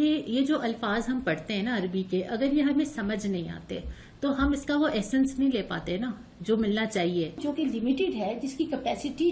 کہ یہ جو الفاظ ہم پڑھتے ہیں نا عربی کے، اگر یہ ہمیں سمجھ نہیں آتے تو ہم اس کا وہ ایسنس نہیں لے پاتے نا جو ملنا چاہیے، جو کہ لمیٹڈ ہے، جس کی کیپیسٹی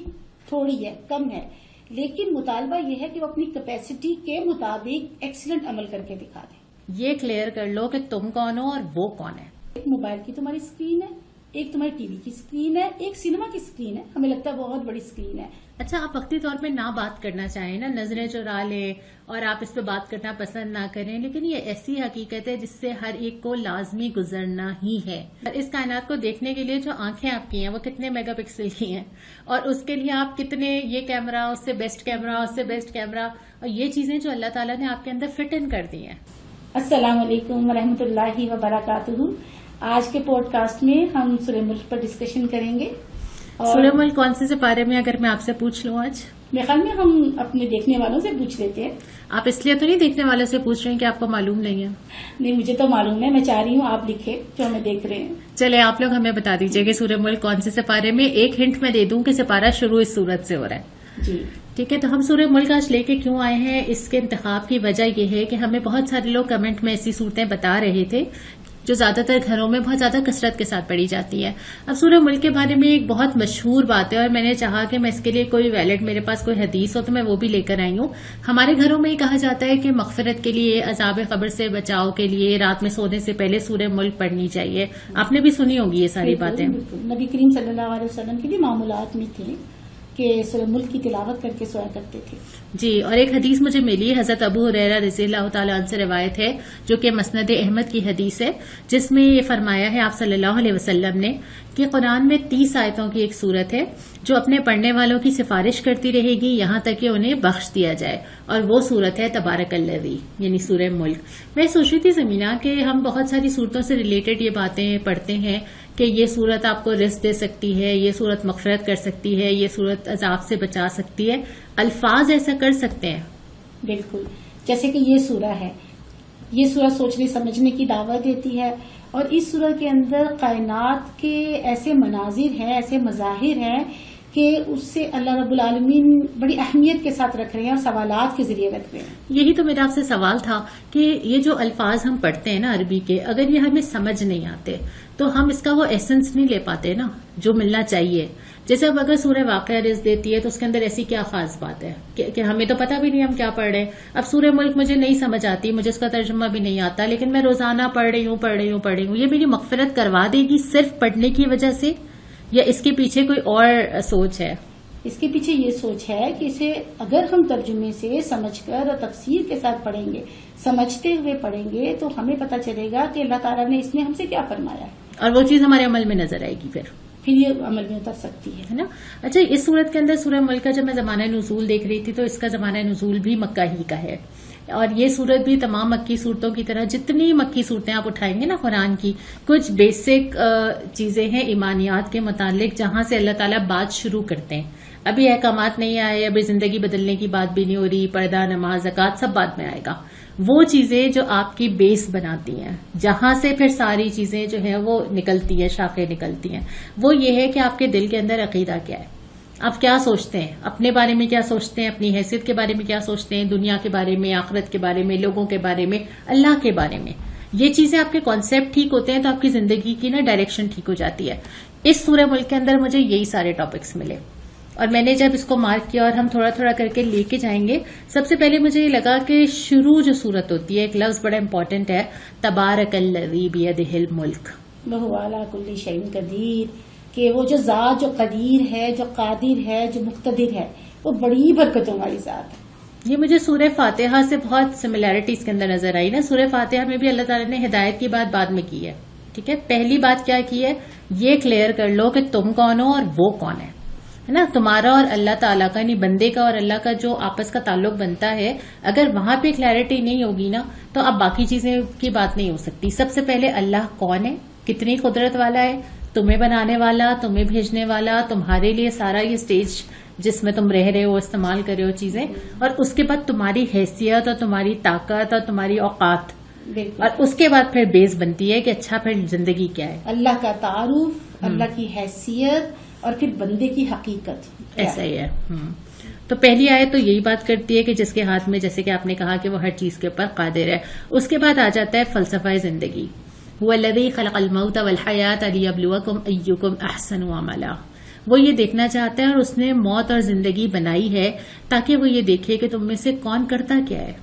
تھوڑی ہے، کم ہے، لیکن مطالبہ یہ ہے کہ وہ اپنی کیپیسٹی کے مطابق ایکسیلنٹ عمل کر کے دکھا دیں. یہ کلیئر کر لو کہ تم کون ہو اور وہ کون ہے. ایک موبائل کی تمہاری اسکرین ہے، ایک تمہاری ٹی وی کی اسکرین ہے، ایک سینما کی اسکرین ہے. ہمیں لگتا ہے بہت بڑی اسکرین ہے. اچھا، آپ وقتی طور پہ نہ بات کرنا چاہیں نا، نظریں چرا لیں اور آپ اس پہ بات کرنا پسند نہ کریں، لیکن یہ ایسی حقیقت ہے جس سے ہر ایک کو لازمی گزرنا ہی ہے. اس کائنات کو دیکھنے کے لیے جو آنکھیں آپ کی ہیں وہ کتنے میگا پکسل کی ہیں، اور اس کے لیے آپ کتنے یہ کیمرہ، اس سے بیسٹ کیمرہ، اس سے بیسٹ کیمرہ، اور یہ چیزیں جو اللہ تعالیٰ نے آپ کے اندر فٹ ان کر دی ہیں. السلام علیکم ورحمۃ اللہ وبرکاتہ. آج کے پوڈ کاسٹ میں ہم سورہ ملک پر ڈسکشن کریں گے. سورہ ملک کون سے سپارے میں، اگر میں آپ سے پوچھ لوں آج؟ میرے خیال میں ہم اپنے دیکھنے والوں سے پوچھ لیتے ہیں. آپ اس لیے تو نہیں دیکھنے والوں سے پوچھ رہے ہیں کہ آپ کو معلوم نہیں ہے؟ نہیں، مجھے تو معلوم ہے. میں چاہ رہی ہوں آپ لکھیں جو ہمیں دیکھ رہے ہیں. چلے آپ لوگ ہمیں بتا دیجئے کہ سورہ ملک کون سے سپارے میں. ایک ہنٹ میں دے دوں کہ سپارہ شروع اس سورت سے ہو رہا ہے. جی ٹھیک ہے. تو ہم سورہ ملک آج لے کے کیوں آئے ہیں، اس کے انتخاب کی وجہ یہ ہے کہ ہمیں بہت سارے لوگ کمنٹ میں ایسی صورتیں بتا رہے تھے جو زیادہ تر گھروں میں بہت زیادہ کثرت کے ساتھ پڑھی جاتی ہے. اب سورہ ملک کے بارے میں ایک بہت مشہور بات ہے، اور میں نے چاہا کہ میں اس کے لیے کوئی ویلڈ میرے پاس کوئی حدیث ہو تو میں وہ بھی لے کر آئی ہوں. ہمارے گھروں میں یہ کہا جاتا ہے کہ مغفرت کے لیے، عذاب قبر سے بچاؤ کے لیے رات میں سونے سے پہلے سورہ ملک پڑھنی چاہیے. آپ نے بھی سنی ہوگی یہ ساری باتیں. نبی کریم صلی اللہ علیہ وسلم کے بھی معمولات میں تھے کہ سورہ ملک کی تلاوت کر کے سویا کرتے تھے. جی، اور ایک حدیث مجھے ملی، حضرت ابو ہریرہ رضی اللہ تعالیٰ عنہ سے روایت ہے، جو کہ مسند احمد کی حدیث ہے، جس میں یہ فرمایا ہے آپ صلی اللہ علیہ وسلم نے کہ قرآن میں 30 آیتوں کی ایک سورت ہے جو اپنے پڑھنے والوں کی سفارش کرتی رہے گی یہاں تک کہ انہیں بخش دیا جائے، اور وہ سورت ہے تبارک الذی، یعنی سورہ ملک. میں سوچ رہی تھی زمینہ کہ ہم بہت ساری صورتوں سے ریلیٹڈ یہ باتیں پڑھتے ہیں کہ یہ صورت آپ کو رزق دے سکتی ہے، یہ صورت مغفرت کر سکتی ہے، یہ صورت عذاب سے بچا سکتی ہے. الفاظ ایسا کر سکتے ہیں. بالکل، جیسے کہ یہ سورہ ہے، یہ سورہ سوچنے سمجھنے کی دعوت دیتی ہے، اور اس سورہ کے اندر کائنات کے ایسے مناظر ہیں، ایسے مظاہر ہیں کہ اس سے اللہ رب العالمین بڑی اہمیت کے ساتھ رکھ رہے ہیں اور سوالات کے ذریعے رکھ رہے ہیں. یہی تو میرا آپ سے سوال تھا کہ یہ جو الفاظ ہم پڑھتے ہیں نا عربی کے، اگر یہ ہمیں سمجھ نہیں آتے تو ہم اس کا وہ ایسنس نہیں لے پاتے نا جو ملنا چاہیے. جیسے اب اگر سورہ واقعہ رزق دیتی ہے تو اس کے اندر ایسی کیا خاص بات ہے کہ ہمیں تو پتہ بھی نہیں ہم کیا پڑھ رہے ہیں. اب سورہ ملک مجھے نہیں سمجھ آتی، مجھے اس کا ترجمہ بھی نہیں آتا، لیکن میں روزانہ پڑھ رہی ہوں. یہ میری مغفرت کروا دے گی صرف پڑھنے کی وجہ سے، یا اس کے پیچھے کوئی اور سوچ ہے؟ اس کے پیچھے یہ سوچ ہے کہ اسے اگر ہم ترجمے سے سمجھ کر اور تفسیر کے ساتھ پڑھیں گے، سمجھتے ہوئے پڑھیں گے، تو ہمیں پتہ چلے گا کہ اللہ تعالیٰ نے اس میں ہم سے کیا فرمایا ہے، اور وہ چیز ہمارے عمل میں نظر آئے گی. پھر یہ عمل میں اتر سکتی ہے نا. اچھا، اس صورت کے اندر سورہ ملک کا جب میں زمانہ نزول دیکھ رہی تھی تو اس کا زمانہ نزول بھی مکہ ہی کا ہے، اور یہ صورت بھی تمام مکی صورتوں کی طرح جتنی مکی صورتیں آپ اٹھائیں گے نا قرآن کی، کچھ بیسک چیزیں ہیں ایمانیات کے متعلق جہاں سے اللہ تعالیٰ بات شروع کرتے ہیں. ابھی احکامات نہیں آئے، ابھی زندگی بدلنے کی بات بھی نہیں ہو رہی، پردہ، نماز، زکوٰۃ سب بعد میں آئے گا. وہ چیزیں جو آپ کی بیس بناتی ہیں، جہاں سے پھر ساری چیزیں جو ہیں وہ نکلتی ہیں، شاخیں نکلتی ہیں، وہ یہ ہے کہ آپ کے دل کے اندر عقیدہ کیا ہے، آپ کیا سوچتے ہیں، اپنے بارے میں کیا سوچتے ہیں، اپنی حیثیت کے بارے میں کیا سوچتے ہیں، دنیا کے بارے میں، آخرت کے بارے میں، لوگوں کے بارے میں، اللہ کے بارے میں. یہ چیزیں آپ کے کانسیپٹ ٹھیک ہوتے ہیں تو آپ کی زندگی کی نا ڈائریکشن ٹھیک ہو جاتی ہے. اس سورہ ملک کے اندر مجھے یہی سارے ٹاپکس ملے، اور میں نے جب اس کو مارک کیا اور ہم تھوڑا تھوڑا کر کے لے کے جائیں گے. سب سے پہلے مجھے یہ لگا کہ شروع جو صورت ہوتی ہے، ایک لفظ بڑا امپورٹنٹ ہے، تبارک الذی بیدہ الملک وہو علی کل شیء قدیر، کہ وہ جو ذات جو قدیر ہے، جو قادر ہے، جو مقتدر ہے، وہ بڑی برکتوں والی ذات ہے. یہ مجھے سورہ فاتحہ سے بہت سملیرٹی اس کے اندر نظر آئی نا. سورہ فاتحہ میں بھی اللہ تعالیٰ نے ہدایت کی بات بعد میں کی ہے. ٹھیک ہے، پہلی بات کیا کی ہے، یہ کلیئر کر لو کہ تم کون ہو اور وہ کون ہے نا. تمہارا اور اللہ تعالیٰ کا، یعنی بندے کا اور اللہ کا جو آپس کا تعلق بنتا ہے، اگر وہاں پہ کلیئرٹی نہیں ہوگی نا تو اب باقی چیزیں کی بات نہیں ہو سکتی. سب سے پہلے اللہ کون ہے، کتنی قدرت والا ہے، تمہیں بنانے والا، تمہیں بھیجنے والا، تمہارے لیے سارا یہ سٹیج جس میں تم رہ رہے ہو، استعمال کر رہے ہو چیزیں، اور اس کے بعد تمہاری حیثیت اور تمہاری طاقت اور تمہاری اوقات، اور اس کے بعد پھر بیس بنتی ہے کہ اچھا پھر زندگی کیا ہے. اللہ کا تعارف، اللہ کی حیثیت، اور پھر بندے کی حقیقت. ایسا ہی ہے. تو پہلی آیت تو یہی بات کرتی ہے کہ جس کے ہاتھ میں، جیسے کہ آپ نے کہا کہ وہ ہر چیز کے اوپر قادر ہے. اس کے بعد آ جاتا ہے فلسفہ زندگی. هو الذی خلق الموت والحیات لیبلوکم ایکم احسن عملا. وہ یہ دیکھنا چاہتا ہے اور اس نے موت اور زندگی بنائی ہے تاکہ وہ یہ دیکھے کہ تم میں سے کون کرتا کیا ہے.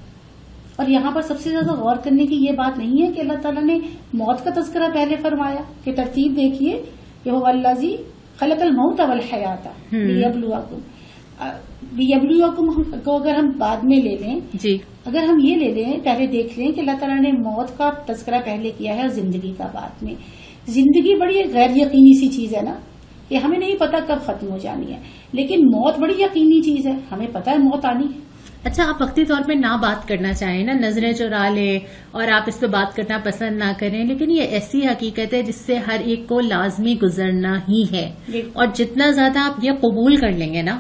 اور یہاں پر سب سے زیادہ غور کرنے کی یہ بات نہیں ہے کہ اللہ تعالیٰ نے موت کا تذکرہ پہلے فرمایا، کہ ترتیب دیکھیے کہ هو الذی خلق الموت والحیات لیبلوکم کو اگر ہم بعد میں لے لیں، جی اگر ہم یہ لے لیں، پہلے دیکھ لیں کہ اللہ تعالیٰ نے موت کا تذکرہ پہلے کیا ہے اور زندگی کا بعد میں. زندگی بڑی غیر یقینی سی چیز ہے نا، کہ ہمیں نہیں پتا کب ختم ہو جانی ہے، لیکن موت بڑی یقینی چیز ہے، ہمیں پتا ہے موت آنی ہے. اچھا، آپ وقتی طور پہ نہ بات کرنا چاہیں نا، نظریں چرا لیں اور آپ اس پہ بات کرنا پسند نہ کریں، لیکن یہ ایسی حقیقت ہے جس سے ہر ایک کو لازمی گزرنا ہی ہے. اور جتنا زیادہ آپ یہ قبول کر لیں گے نا،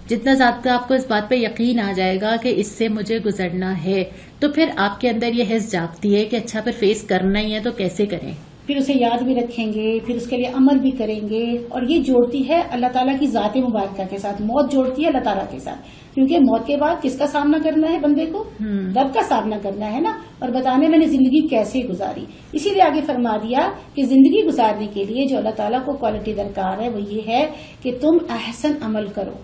جتنا زیادہ آپ کو اس بات پہ یقین آ جائے گا کہ اس سے مجھے گزرنا ہے، تو پھر آپ کے اندر یہ حس جاگتی ہے کہ اچھا پھر فیس کرنا ہی ہے تو کیسے کریں. پھر اسے یاد بھی رکھیں گے، پھر اس کے لیے عمل بھی کریں گے. اور یہ جوڑتی ہے اللہ تعالیٰ کی ذات مبارکہ کے ساتھ، موت جوڑتی ہے اللہ تعالیٰ کے ساتھ، کیونکہ موت کے بعد کس کا سامنا کرنا ہے بندے کو؟ رب کا سامنا کرنا ہے نا. اور بتانے میں نے زندگی کیسے گزاری، اسی لیے آگے فرما دیا کہ زندگی گزارنے کے لیے جو اللہ تعالیٰ کو کوالٹی درکار ہے وہ یہ ہے کہ تم احسن عمل کرو.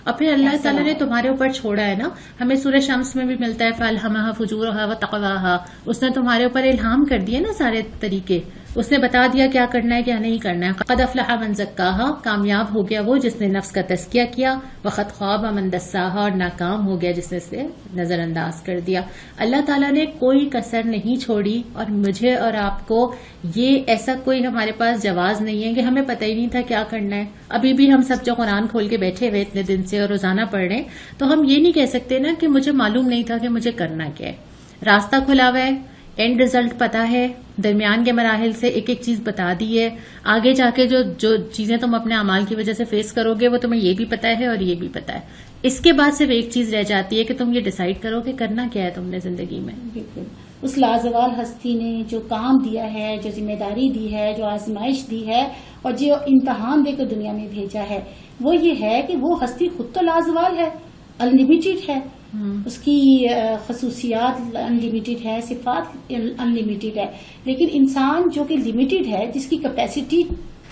اور پھر اللہ تعالیٰ نے تمہارے اوپر چھوڑا ہے نا، ہمیں سورہ شمس میں بھی ملتا ہے فَأَلْهَمَهَا فُجُورَهَا وَتَقْوَاهَا. اس نے تمہارے اوپر الہام کر دیا نا سارے طریقے، اس نے بتا دیا کیا کرنا ہے کیا نہیں کرنا ہے. قد افلح من زکاها، کامیاب ہو گیا وہ جس نے نفس کا تزکیہ کیا. وقد خاب من دساها، اور ناکام ہو گیا جس نے اسے نظر انداز کر دیا. اللہ تعالیٰ نے کوئی کسر نہیں چھوڑی. اور مجھے اور آپ کو یہ ایسا کوئی ہمارے پاس جواز نہیں ہے کہ ہمیں پتہ ہی نہیں تھا کیا کرنا ہے. ابھی بھی ہم سب جو قرآن کھول کے بیٹھے ہوئے اتنے دن سے اور روزانہ پڑھ رہے ہیں، تو ہم یہ نہیں کہہ سکتے نا کہ مجھے معلوم نہیں تھا کہ مجھے کرنا کیا ہے. راستہ کھلا ہوا ہے، اینڈ ریزلٹ پتا ہے، درمیان کے مراحل سے ایک ایک چیز بتا دی ہے. آگے جا کے جو چیزیں تم اپنے اعمال کی وجہ سے فیس کرو گے وہ تمہیں یہ بھی پتا ہے اور یہ بھی پتا ہے. اس کے بعد صرف ایک چیز رہ جاتی ہے کہ تم یہ ڈیسائیڈ کرو کہ کرنا کیا ہے تم نے زندگی میں. بالکل. اس لازوال ہستی نے جو کام دیا ہے، جو ذمہ داری دی ہے، جو آزمائش دی ہے اور جو امتحان دے کر دنیا میں بھیجا ہے، وہ یہ ہے کہ وہ ہستی خود تو لازوال ہے، انلمیٹڈ ہے، اس کی خصوصیات انلمیٹڈ ہے، صفات انلمیٹڈ ہے. لیکن انسان جو کہ لمیٹڈ ہے، جس کی کیپیسٹی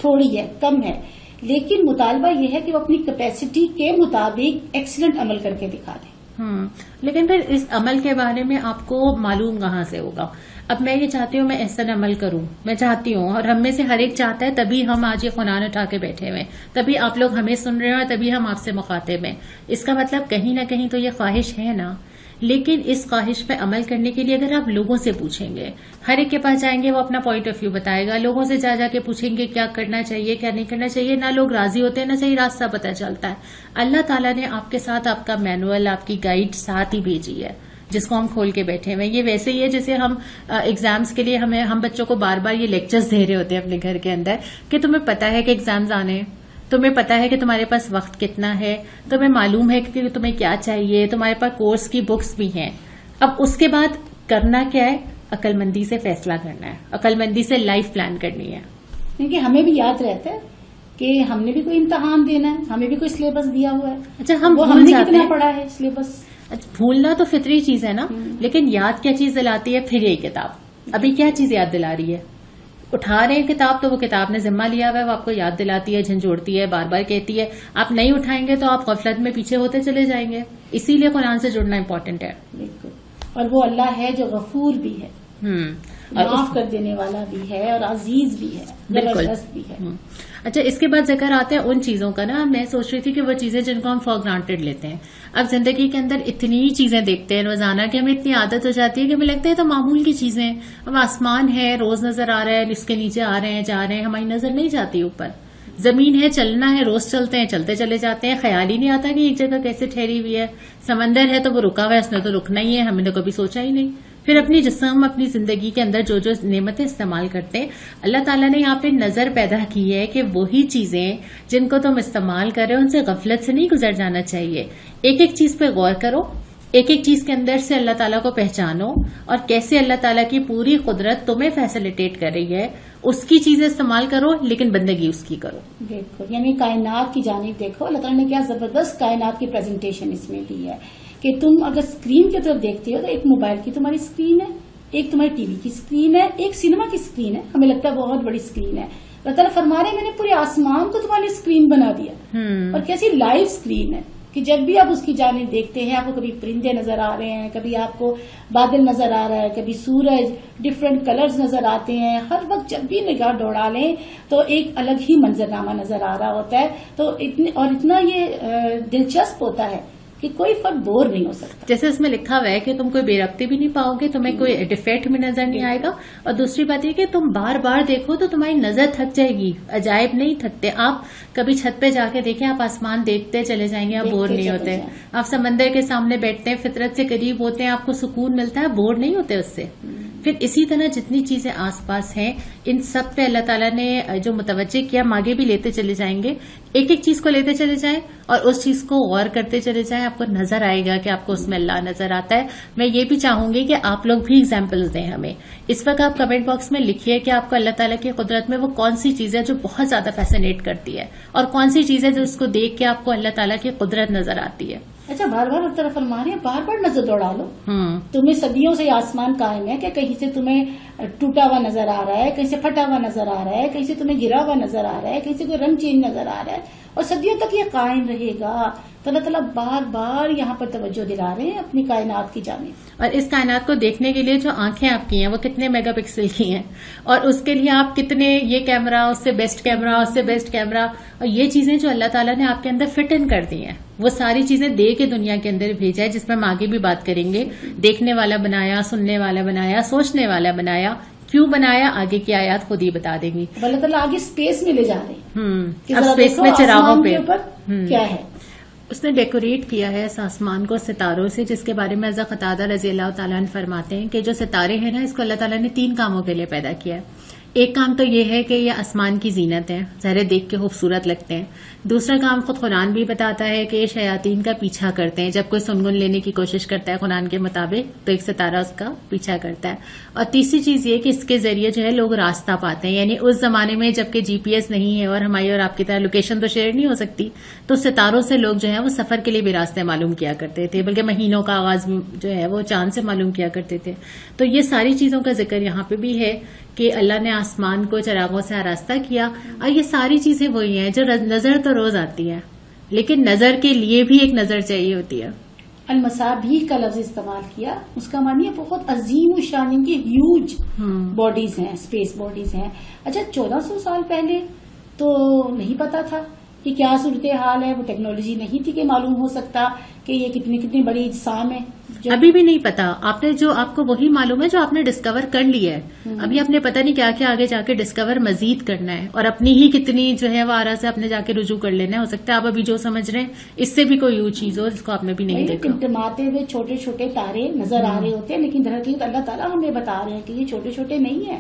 تھوڑی ہے، کم ہے، لیکن مطالبہ یہ ہے کہ وہ اپنی کیپیسٹی کے مطابق ایکسیلنٹ عمل کر کے دکھا دیں. لیکن پھر اس عمل کے بارے میں آپ کو معلوم کہاں سے ہوگا؟ اب میں یہ چاہتی ہوں میں احسن عمل کروں، میں چاہتی ہوں، اور ہم میں سے ہر ایک چاہتا ہے، تبھی ہم آج یہ قرآن اٹھا کے بیٹھے ہوئے، تبھی آپ لوگ ہمیں سن رہے ہیں اور تبھی ہم آپ سے مخاطب ہیں. اس کا مطلب کہیں نہ کہیں تو یہ خواہش ہے نا. لیکن اس خواہش پہ عمل کرنے کے لیے اگر آپ لوگوں سے پوچھیں گے، ہر ایک کے پاس جائیں گے، وہ اپنا پوائنٹ آف ویو بتائے گا. لوگوں سے جا کے پوچھیں گے کیا کرنا چاہیے کیا نہیں کرنا چاہیے، نہ لوگ راضی ہوتے ہیں نہ صحیح راستہ پتہ چلتا ہے. اللہ تعالیٰ نے آپ کے ساتھ آپ کا مینول، آپ کی گائیڈ ساتھ ہی بھیجی ہے جس کو ہم کھول کے بیٹھے ہوئے. یہ ویسے ہی ہے جیسے ہم ایگزامز کے لیے ہم بچوں کو بار بار یہ لیکچرز دے رہے ہوتے ہیں اپنے گھر کے اندر کہ تمہیں پتا ہے کہ ایگزامز آنے ہیں، تمہیں پتا ہے کہ تمہارے پاس وقت کتنا ہے، تمہیں معلوم ہے کہ تمہیں کیا چاہیے، تمہارے پاس کورس کی بکس بھی ہیں. اب اس کے بعد کرنا کیا ہے؟ عقل مندی سے فیصلہ کرنا ہے، عقل مندی سے لائف پلان کرنی ہے. کیونکہ ہمیں بھی یاد رہتا ہے کہ ہم نے بھی کوئی امتحان دینا ہے، ہمیں بھی کوئی سلیبس دیا ہوا ہے. اچھا، ہم نے کتنا پڑھا ہے سلیبس؟ بھولنا تو فطری چیز ہے نا، لیکن یاد کیا چیز دلاتی ہے؟ پھر یہی کتاب. ابھی کیا چیز یاد دلا رہی ہے؟ اٹھا رہے ہیں کتاب تو وہ کتاب نے ذمہ لیا ہوا ہے، وہ آپ کو یاد دلاتی ہے، جھنجھوڑتی ہے، بار بار کہتی ہے. آپ نہیں اٹھائیں گے تو آپ غفلت میں پیچھے ہوتے چلے جائیں گے. اسی لیے قرآن سے جڑنا امپورٹنٹ ہے. بالکل. اور وہ اللہ ہے جو غفور بھی ہے، معاف کر دینے والا بھی ہے، اور عزیز بھی ہے، زبردست بھی ہے. اچھا، اس کے بعد ذکر آتا ہے ان چیزوں کا نا. میں سوچ رہی تھی کہ وہ چیزیں جن کو ہم فار گرانٹیڈ لیتے ہیں، اب زندگی کے اندر اتنی چیزیں دیکھتے ہیں روزانہ کہ ہمیں اتنی عادت ہو جاتی ہے کہ ہمیں لگتا ہے تو معمول کی چیزیں. اب آسمان ہے، روز نظر آ رہا ہے، اس کے نیچے آ رہے ہیں جا رہے ہیں، ہماری نظر نہیں جاتی اوپر. زمین ہے، چلنا ہے، روز چلتے ہیں، چلتے چلے جاتے ہیں، خیال ہی نہیں آتا کہ ایک جگہ کیسے ٹھہری ہوئی ہے. سمندر ہے تو وہ رکا ہوا ہے، اس نے تو رکنا ہی ہے، ہم نے کبھی سوچا ہی نہیں. پھر اپنی جسم، اپنی زندگی کے اندر جو نعمتیں استعمال کرتے ہیں، اللہ تعالیٰ نے یہاں پہ نظر پیدا کی ہے کہ وہی چیزیں جن کو تم استعمال کر رہے ہو ان سے غفلت سے نہیں گزر جانا چاہیے. ایک ایک چیز پہ غور کرو، ایک ایک چیز کے اندر سے اللہ تعالیٰ کو پہچانو اور کیسے اللہ تعالیٰ کی پوری قدرت تمہیں فیسلیٹیٹ کر رہی ہے، اس کی چیزیں استعمال کرو لیکن بندگی اس کی کرو. دیکھو یعنی کائنات کی جانب دیکھو، اللہ تعالیٰ نے کیا زبردست کائنات کی پریزنٹیشن اس میں دی ہے کہ تم اگر اسکرین کی طرف دیکھتے ہو تو ایک موبائل کی تمہاری اسکرین ہے، ایک تمہاری ٹی وی کی اسکرین ہے، ایک سینما کی اسکرین ہے. ہمیں لگتا ہے بہت بڑی اسکرین ہے، اللہ تعالیٰ فرما رہے ہیں میں نے پورے آسمان کو تمہارے اسکرین بنا دیا، اور کیسی لائیو اسکرین ہے کہ جب بھی آپ اس کی جانب دیکھتے ہیں آپ کو کبھی پرندے نظر آ رہے ہیں، کبھی آپ کو بادل نظر آ رہا ہے، کبھی سورج، ڈفرینٹ کلرز نظر آتے ہیں. ہر وقت جب بھی نگاہ دوڑا لیں تو ایک الگ ہی منظرنامہ نظر آ رہا ہوتا ہے. تو اتنا یہ دلچسپ ہوتا ہے کہ کوئی فرد بور نہیں ہو سکتا. جیسے اس میں لکھا ہوا ہے کہ تم کوئی بے ربطی بھی نہیں پاؤ گے، تمہیں کوئی ڈیفیکٹ بھی نظر نہیں آئے گا، اور دوسری بات یہ کہ تم بار بار دیکھو تو تمہاری نظر تھک جائے گی. عجائب نہیں تھکتے. آپ کبھی چھت پہ جا کے دیکھیں، آپ آسمان دیکھتے چلے جائیں گے، آپ بور نہیں ہوتے. آپ سمندر کے سامنے بیٹھتے ہیں، فطرت سے قریب ہوتے ہیں، آپ کو سکون ملتا ہے، بور نہیں ہوتے اس سے. پھر اسی طرح جتنی چیزیں آس پاس ہیں ان سب پہ اللہ تعالیٰ نے جو متوجہ کیا، ہم آگے بھی لیتے چلے جائیں گے. ایک ایک چیز کو لیتے چلے جائیں اور اس چیز کو غور کرتے چلے جائیں، آپ کو نظر آئے گا کہ آپ کو اس میں اللہ نظر آتا ہے. میں یہ بھی چاہوں گی کہ آپ لوگ بھی ایگزامپلز دیں ہمیں. اس وقت آپ کمنٹ باکس میں لکھیے کہ آپ کو اللہ تعالیٰ کی قدرت میں وہ کون سی چیز ہے جو بہت زیادہ فیسینیٹ کرتی ہے، اور کون سی چیز ہے جو اس کو دیکھ کے آپ کو اللہ تعالیٰ کی قدرت نظر آتی ہے. اچھا بار بار اللہ تعالیٰ فرما رہے ہیں بار بار نظر دوڑا لو. تمہیں صدیوں سے آسمان قائم ہے کہ کہیں سے تمہیں ٹوٹا ہوا نظر آ رہا ہے، کہیں سے پھٹا ہوا نظر آ رہا ہے، کہیں سے تمہیں گرا ہوا نظر آ رہا ہے، کہیں سے کوئی رنگ چینج نظر آ رہا ہے، اور صدیوں تک یہ قائم رہے گا. تو اللہ تعالیٰ بار بار یہاں پر توجہ دلا رہے ہیں اپنی کائنات کی جانب. اور اس کائنات کو دیکھنے کے لیے جو آنکھیں آپ کی ہیں وہ کتنے میگا پکسل کی ہیں، اور اس کے لیے آپ کتنے یہ کیمرہ، اس سے بیسٹ کیمرہ، اس سے بیسٹ کیمرہ، اور یہ چیزیں جو اللہ تعالیٰ نے آپ کے اندر فٹ ان کر دی ہیں وہ ساری چیزیں دے کے دنیا کے اندر بھیجا ہے، جس میں ہم آگے بھی بات کریں گے. دیکھنے والا بنایا، سننے والا بنایا، سوچنے والا بنایا. کیوں بنایا آگے کی آیات خود ہی بتا دیں گی. اللہ تعالیٰ آگے اسپیس میں لے جا رہے ہیں. اب اسپیس میں چراغوں پہ کیا ہے اس نے ڈیکوریٹ کیا ہے اس آسمان کو ستاروں سے، جس کے بارے میں حضرت قتادہ رضی اللہ تعالیٰ عنہ فرماتے ہیں کہ جو ستارے ہیں نا، اس کو اللہ تعالیٰ نے 3 کاموں کے لیے پیدا کیا ہے. ایک کام تو یہ ہے کہ یہ آسمان کی زینت ہے، ظاہر دیکھ کے خوبصورت لگتے ہیں. دوسرا کام خود قرآن بھی بتاتا ہے کہ یہ شیاطین کا پیچھا کرتے ہیں. جب کوئی سنگن لینے کی کوشش کرتا ہے قرآن کے مطابق تو ایک ستارہ اس کا پیچھا کرتا ہے. اور تیسری چیز یہ کہ اس کے ذریعے جو ہے لوگ راستہ پاتے ہیں. یعنی اس زمانے میں جبکہ جی پی ایس نہیں ہے اور ہماری اور آپ کی طرح لوکیشن تو شیئر نہیں ہو سکتی، تو ستاروں سے لوگ جو ہے وہ سفر کے لیے بھی راستے معلوم کیا کرتے تھے، بلکہ مہینوں کا آغاز جو ہے وہ چاند سے معلوم کیا کرتے تھے. تو یہ ساری چیزوں کا ذکر یہاں پہ بھی ہے کہ اللہ نے آسمان کو چراغوں سے آراستہ کیا. اور یہ ساری چیزیں وہی ہیں جو نظر تو روز آتی ہے، لیکن نظر کے لیے بھی ایک نظر چاہیے ہوتی ہے. المصابیح کا لفظ استعمال کیا، اس کا معنی ہے بہت عظیم و شان کی ہیوج باڈیز ہیں، اسپیس باڈیز ہیں. اچھا 1400 سال پہلے تو نہیں پتا تھا کہ کیا صورتحال ہے، وہ ٹیکنالوجی نہیں تھی کہ معلوم ہو سکتا کہ یہ کتنی بڑی اجسام ہے. ابھی بھی نہیں پتا. آپ کو وہی معلوم ہے جو آپ نے ڈسکور کر لیا ہے. ابھی آپ نے پتا نہیں کیا کیا آگے جا کے ڈسکور مزید کرنا ہے، اور اپنی ہی کتنی جو ہے وہ آرا سے اپنے جا کے رجوع کر لینا ہے. ہو سکتا ہے آپ ابھی جو سمجھ رہے ہیں اس سے بھی کوئی یوں چیز ہو جس کو آپ نے بھی نہیں دیکھا. ٹمٹماتے ہوئے چھوٹے چھوٹے تارے نظر آ رہے ہوتے ہیں، لیکن در حقیقت اللہ تعالیٰ ہمیں بتا رہے ہیں کہ یہ چھوٹے چھوٹے نہیں ہیں،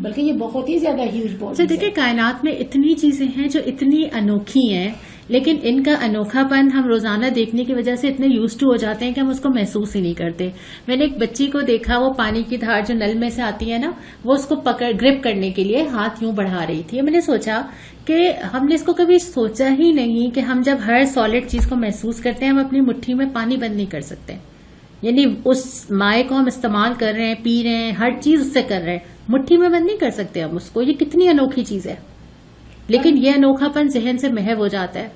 بلکہ یہ بہت ہی زیادہ ہیوج باڈیز ہیں. دیکھیں کائنات میں اتنی چیزیں ہیں جو اتنی انوکھی ہیں، لیکن ان کا انوکھا پن ہم روزانہ دیکھنے کی وجہ سے اتنے یوز ٹو ہو جاتے ہیں کہ ہم اس کو محسوس ہی نہیں کرتے. میں نے ایک بچی کو دیکھا، وہ پانی کی دھار جو نل میں سے آتی ہے نا، وہ اس کو گرپ کرنے کے لیے ہاتھ یوں بڑھا رہی تھی. میں نے سوچا کہ ہم نے اس کو کبھی سوچا ہی نہیں کہ ہم جب ہر سالڈ چیز کو محسوس کرتے ہیں ہم اپنی مٹھی میں پانی بند نہیں کر سکتے. یعنی اس مائع کو ہم استعمال کر رہے ہیں، پی رہے ہیں، ہر چیز اس سے کر رہے ہیں، مٹھی میں بند نہیں کر سکتے ہم اس کو. یہ کتنی انوکھی چیز ہے، لیکن یہ انوکھا پن ذہن سے محو ہو جاتا ہے.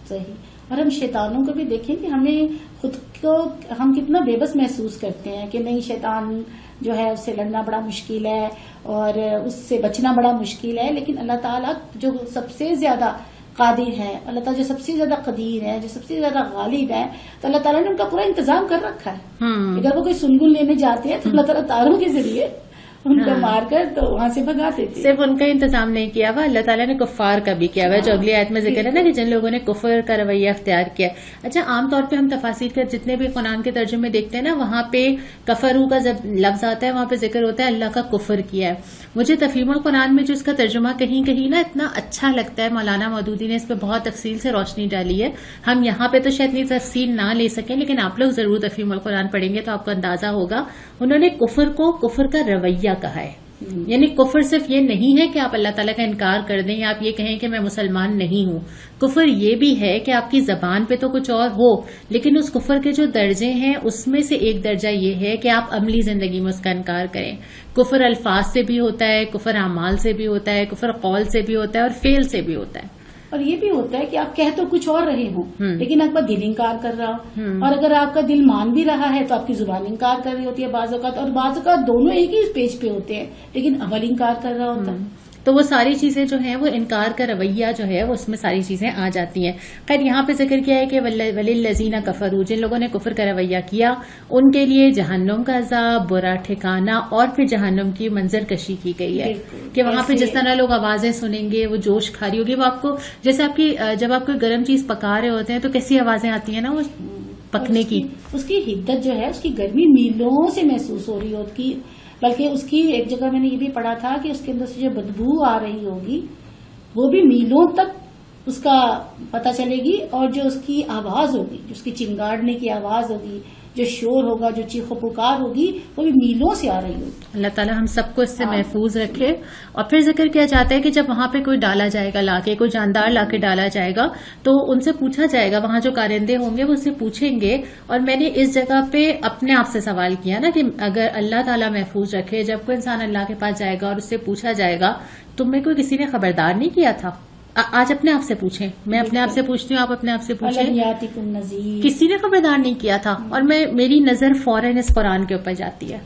صحیح. اور ہم شیطانوں کو بھی دیکھیں کہ ہمیں خود کو ہم کتنا بے بس محسوس کرتے ہیں کہ نہیں، شیطان جو ہے اس سے لڑنا بڑا مشکل ہے اور اس سے بچنا بڑا مشکل ہے. لیکن اللہ تعالیٰ جو سب سے زیادہ قادر ہے، اللہ تعالیٰ جو سب سے زیادہ قدیر ہے، جو سب سے زیادہ غالب ہے، تو اللہ تعالیٰ نے ان کا پورا انتظام کر رکھا ہے. اگر وہ کوئی سنگن لینے جاتے ہیں تو اللہ تعالیٰ تاروں کے ذریعے ان کو مار کر تو وہاں سے بھگاتے تھے. صرف ان کا انتظام نہیں کیا ہوا، اللہ تعالیٰ نے کفار کا بھی کیا ہوا، جو اگلی آیت میں ذکر ہے نا کہ جن لوگوں نے کفر کا رویہ اختیار کیا. اچھا، عام طور پہ ہم تفاسیر کا جتنے بھی قرآن کے ترجمے دیکھتے ہیں نا، وہاں پہ کفرو کا جب لفظ آتا ہے وہاں پہ ذکر ہوتا ہے اللہ کا کفر کیا ہے. مجھے تفہیم القرآن میں جو اس کا ترجمہ کہیں کہیں نا اتنا اچھا لگتا ہے، مولانا مودودی نے اس پہ بہت تفصیل سے روشنی ڈالی ہے. ہم یہاں پہ تو شاید اتنی تفصیل نہ لے سکیں، لیکن آپ لوگ ضرور تفہیم القرآن پڑھیں گے تو آپ کو اندازہ ہوگا. انہوں نے کفر کو کفر کا رویہ کہا ہے. یعنی کفر صرف یہ نہیں ہے کہ آپ اللہ تعالیٰ کا انکار کر دیں یا آپ یہ کہیں کہ میں مسلمان نہیں ہوں. کفر یہ بھی ہے کہ آپ کی زبان پہ تو کچھ اور ہو، لیکن اس کفر کے جو درجے ہیں اس میں سے ایک درجہ یہ ہے کہ آپ عملی زندگی میں اس کا انکار کریں. کفر الفاظ سے بھی ہوتا ہے، کفر اعمال سے بھی ہوتا ہے، کفر قول سے بھی ہوتا ہے اور فعل سے بھی ہوتا ہے. اور یہ بھی ہوتا ہے کہ آپ کہہ تو کچھ اور رہے ہوں لیکن آپ کا دل انکار کر رہا ہو، اور اگر آپ کا دل مان بھی رہا ہے تو آپ کی زبان انکار کر رہی ہوتی ہے بعض اوقات، اور بعض اوقات دونوں ایک ہی پیج پہ ہوتے ہیں لیکن عمل انکار کر رہا ہوتا ہے. تو وہ ساری چیزیں جو ہیں وہ انکار کا رویہ جو ہے وہ اس میں ساری چیزیں آ جاتی ہیں. خیر یہاں پہ ذکر کیا ہے کہ وَلِلَّذِينَ كَفَرُوا، جن لوگوں نے کفر کا رویہ کیا ان کے لیے جہنم کا عذاب، برا ٹھکانہ، اور پھر جہنم کی منظر کشی کی گئی ہے کہ وہاں پہ جس طرح لوگ آوازیں سنیں گے، وہ جوش کھاری ہوگی، وہ آپ کو جیسے آپ کی جب آپ کوئی گرم چیز پکا رہے ہوتے ہیں تو کیسی آوازیں آتی ہیں نا وہ پکنے کی، اس کی حدت جو ہے، اس کی گرمی میلوں سے محسوس ہو رہی ہوتی. بلکہ اس کی ایک جگہ میں نے یہ بھی پڑھا تھا کہ اس کے اندر سے جو بدبو آ رہی ہوگی وہ بھی میلوں تک اس کا پتہ چلے گی، اور جو اس کی آواز ہوگی، جو اس کی چنگاڑنے کی آواز ہوگی، جو شور ہوگا، جو چیخ و پکار ہوگی، وہ بھی میلوں سے آ رہی ہوگی. اللہ تعالیٰ ہم سب کو اس سے محفوظ رکھے. اور پھر ذکر کیا جاتا ہے کہ جب وہاں پہ کوئی ڈالا جائے گا، لا کے کوئی جاندار لا کے ڈالا جائے گا تو ان سے پوچھا جائے گا، وہاں جو کارندے ہوں گے وہ اس سے پوچھیں گے. اور میں نے اس جگہ پہ اپنے آپ سے سوال کیا نا کہ اگر اللہ تعالیٰ محفوظ رکھے، جب کوئی انسان اللہ کے پاس جائے گا اور اس سے پوچھا جائے گا تم میں کوئی کسی نے خبردار نہیں کیا تھا؟ آج اپنے آپ سے پوچھیں، میں اپنے آپ سے پوچھتی ہوں، آپ اپنے آپ سے پوچھیں، کسی نے خبردار نہیں کیا تھا. اور میری نظر فوراً اس قرآن کے اوپر جاتی ہے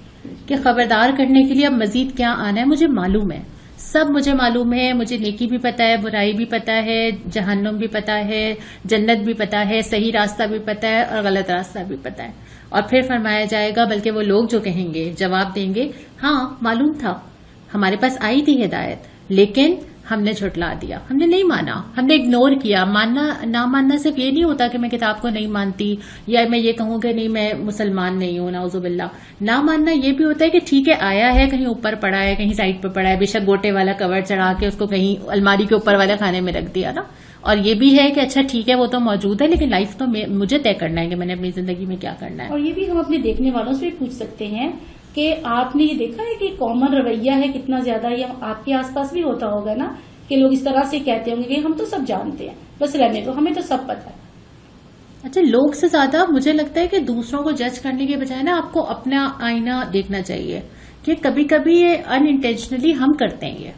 کہ خبردار کرنے کے لیے اب مزید کیا آنا ہے. مجھے معلوم ہے، سب مجھے معلوم ہے، مجھے نیکی بھی پتا ہے، برائی بھی پتا ہے، جہنم بھی پتا ہے، جنت بھی پتا ہے، صحیح راستہ بھی پتا ہے اور غلط راستہ بھی پتا ہے. اور پھر فرمایا جائے گا بلکہ وہ لوگ جو کہیں گے، جواب دیں گے ہاں معلوم تھا، ہمارے پاس آئی تھی ہدایت لیکن ہم نے جھٹلا دیا، ہم نے نہیں مانا، ہم نے اگنور کیا. ماننا نہ ماننا صرف یہ نہیں ہوتا کہ میں کتاب کو نہیں مانتی یا میں یہ کہوں کہ نہیں میں مسلمان نہیں ہوں، نعوذ باللہ. نہ ماننا یہ بھی ہوتا ہے کہ ٹھیک ہے آیا ہے، کہیں اوپر پڑا ہے، کہیں سائڈ پہ پڑا ہے، بے شک گوٹے والا کور چڑھا کے اس کو کہیں الماری کے اوپر والے خانے میں رکھ دیا نا. اور یہ بھی ہے کہ اچھا ٹھیک ہے وہ تو موجود ہے لیکن لائف تو مجھے طے کرنا ہے کہ میں نے اپنی زندگی میں کیا کرنا ہے. اور یہ بھی ہم اپنے دیکھنے والوں سے بھی پوچھ سکتے ہیں کہ آپ نے یہ دیکھا ہے کہ کامن رویہ ہے کتنا زیادہ، یہ آپ کے آس پاس بھی ہوتا ہوگا نا کہ لوگ اس طرح سے کہتے ہوں گے کہ ہم تو سب جانتے ہیں، بس رہنے دو، ہمیں تو سب پتہ ہے. اچھا، لوگ سے زیادہ مجھے لگتا ہے کہ دوسروں کو جج کرنے کے بجائے نا آپ کو اپنا آئینہ دیکھنا چاہیے کہ کبھی کبھی یہ ان انٹینشنلی ہم کرتے ہیں یہ،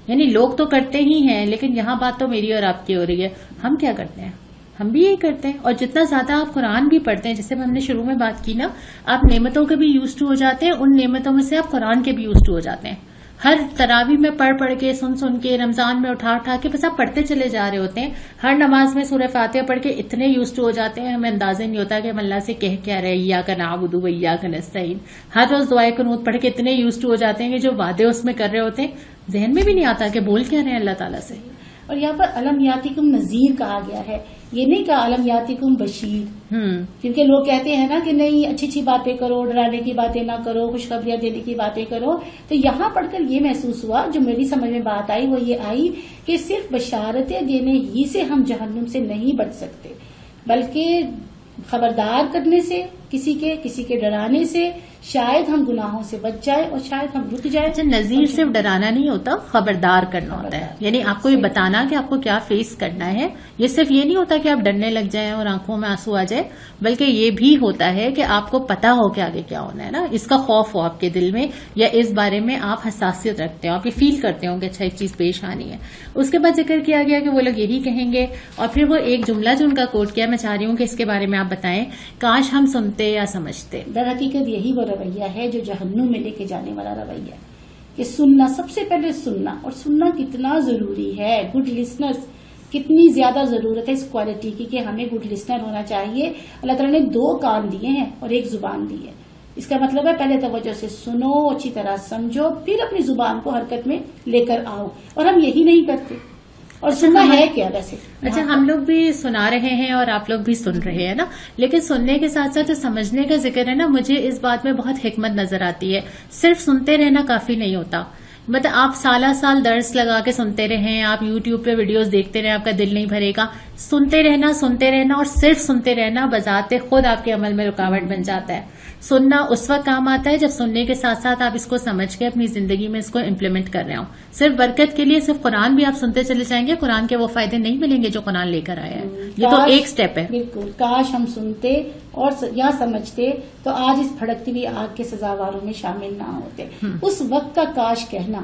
یعنی لوگ تو کرتے ہی ہیں لیکن یہاں بات تو میری اور آپ کی ہو رہی ہے، ہم کیا کرتے ہیں؟ ہم بھی یہی کرتے ہیں. اور جتنا زیادہ آپ قرآن بھی پڑھتے ہیں، جیسے ہم نے شروع میں بات کی نا، آپ نعمتوں کے بھی یوز ٹو ہو جاتے ہیں، ان نعمتوں میں سے آپ قرآن کے بھی یوز ٹو ہو جاتے ہیں. ہر تراویح میں پڑھ کے سن کے، رمضان میں اٹھا کے بس آپ پڑھتے چلے جا رہے ہوتے ہیں. ہر نماز میں سورہ فاتحہ پڑھ کے اتنے یوز ٹو ہو جاتے ہیں ہمیں اندازہ نہیں ہوتا کہ ہم اللہ سے کہہ کیا رہے، ایاک نعبد و ایاک نستعین. ہر روز دعائے قنوت پڑھ کے اتنے یوز ٹو ہو جاتے ہیں کہ جو وعدے اس میں کر رہے ہوتے ہیں ذہن میں بھی نہیں آتا کہ بول کیا رہے ہیں اللہ تعالیٰ سے. اور یہاں پر علم یاتکم نذیر کہا گیا ہے، یہ نہیں کہا علم یاتکم بشیر، کیونکہ لوگ کہتے ہیں نا کہ نہیں اچھی اچھی باتیں کرو، ڈرانے کی باتیں نہ کرو، خوشخبریاں دینے کی باتیں کرو. تو یہاں پڑھ کر یہ محسوس ہوا، جو میری سمجھ میں بات آئی وہ یہ آئی کہ صرف بشارتیں دینے ہی سے ہم جہنم سے نہیں بچ سکتے، بلکہ خبردار کرنے سے، کسی کے ڈرانے سے شاید ہم گناہوں سے بچ جائیں اور شاید ہم رک جائیں. اچھا، نذیر صرف ڈرانا نہیں ہوتا، خبردار کرنا ہوتا ہے. یعنی آپ کو یہ بتانا کہ آپ کو کیا فیس کرنا ہے. یہ صرف یہ نہیں ہوتا کہ آپ ڈرنے لگ جائیں اور آنکھوں میں آنسو آ جائے، بلکہ یہ بھی ہوتا ہے کہ آپ کو پتا ہو کہ آگے کیا ہونا ہے نا، اس کا خوف ہو آپ کے دل میں، یا اس بارے میں آپ حساسیت رکھتے ہو، آپ یہ فیل کرتے ہو کہ اچھا ایک چیز پیش آنی ہے. اس کے بعد ذکر کیا گیا کہ وہ لوگ یہی کہیں گے. اور پھر وہ ایک جملہ جو ان کا کوٹ کیا، میں چاہ رہی ہوں کہ اس کے بارے میں آپ بتائیں، کاش ہم سنتے یا سمجھتے. در حقیقت یہی وہ رویہ ہے جو جہنم میں لے کے جانے والا رویہ، کہ سننا، سب سے پہلے سننا، اور سننا کتنا ضروری ہے. گڈ لسنرز کتنی زیادہ ضرورت ہے اس کوالٹی کی کہ ہمیں گڈ لسنر ہونا چاہیے. اللہ تعالیٰ نے 2 کان دیے ہیں اور 1 زبان دی ہے. اس کا مطلب ہے پہلے توجہ سے سنو، اچھی طرح سمجھو، پھر اپنی زبان کو حرکت میں لے کر آؤ، اور ہم یہی نہیں کرتے. اور سننا ہے کیا ویسے؟ اچھا، ہم لوگ بھی سنا رہے ہیں اور آپ لوگ بھی سن رہے ہیں نا، لیکن سننے کے ساتھ ساتھ جو سمجھنے کا ذکر ہے نا، مجھے اس بات میں بہت حکمت نظر آتی ہے. صرف سنتے رہنا کافی نہیں ہوتا. مطلب آپ سال درس لگا کے سنتے رہیں، آپ یوٹیوب پہ ویڈیوز دیکھتے رہیں، آپ کا دل نہیں بھرے گا. سنتے رہنا اور صرف سنتے رہنا بذات خود آپ کے عمل میں رکاوٹ بن جاتا ہے. سننا اس وقت کام آتا ہے جب سننے کے ساتھ ساتھ آپ اس کو سمجھ کے اپنی زندگی میں اس کو امپلیمنٹ کر رہے ہوں. صرف برکت کے لیے صرف قرآن بھی آپ سنتے چلے جائیں گے، قرآن کے وہ فائدے نہیں ملیں گے جو قرآن لے کر آیا ہے. یہ تو ایک سٹیپ ہے. بالکل. کاش ہم سنتے اور یا سمجھتے تو آج اس بھڑکتی ہوئی آگ کے سزاواروں میں شامل نہ ہوتے. اس وقت کا کاش کہنا،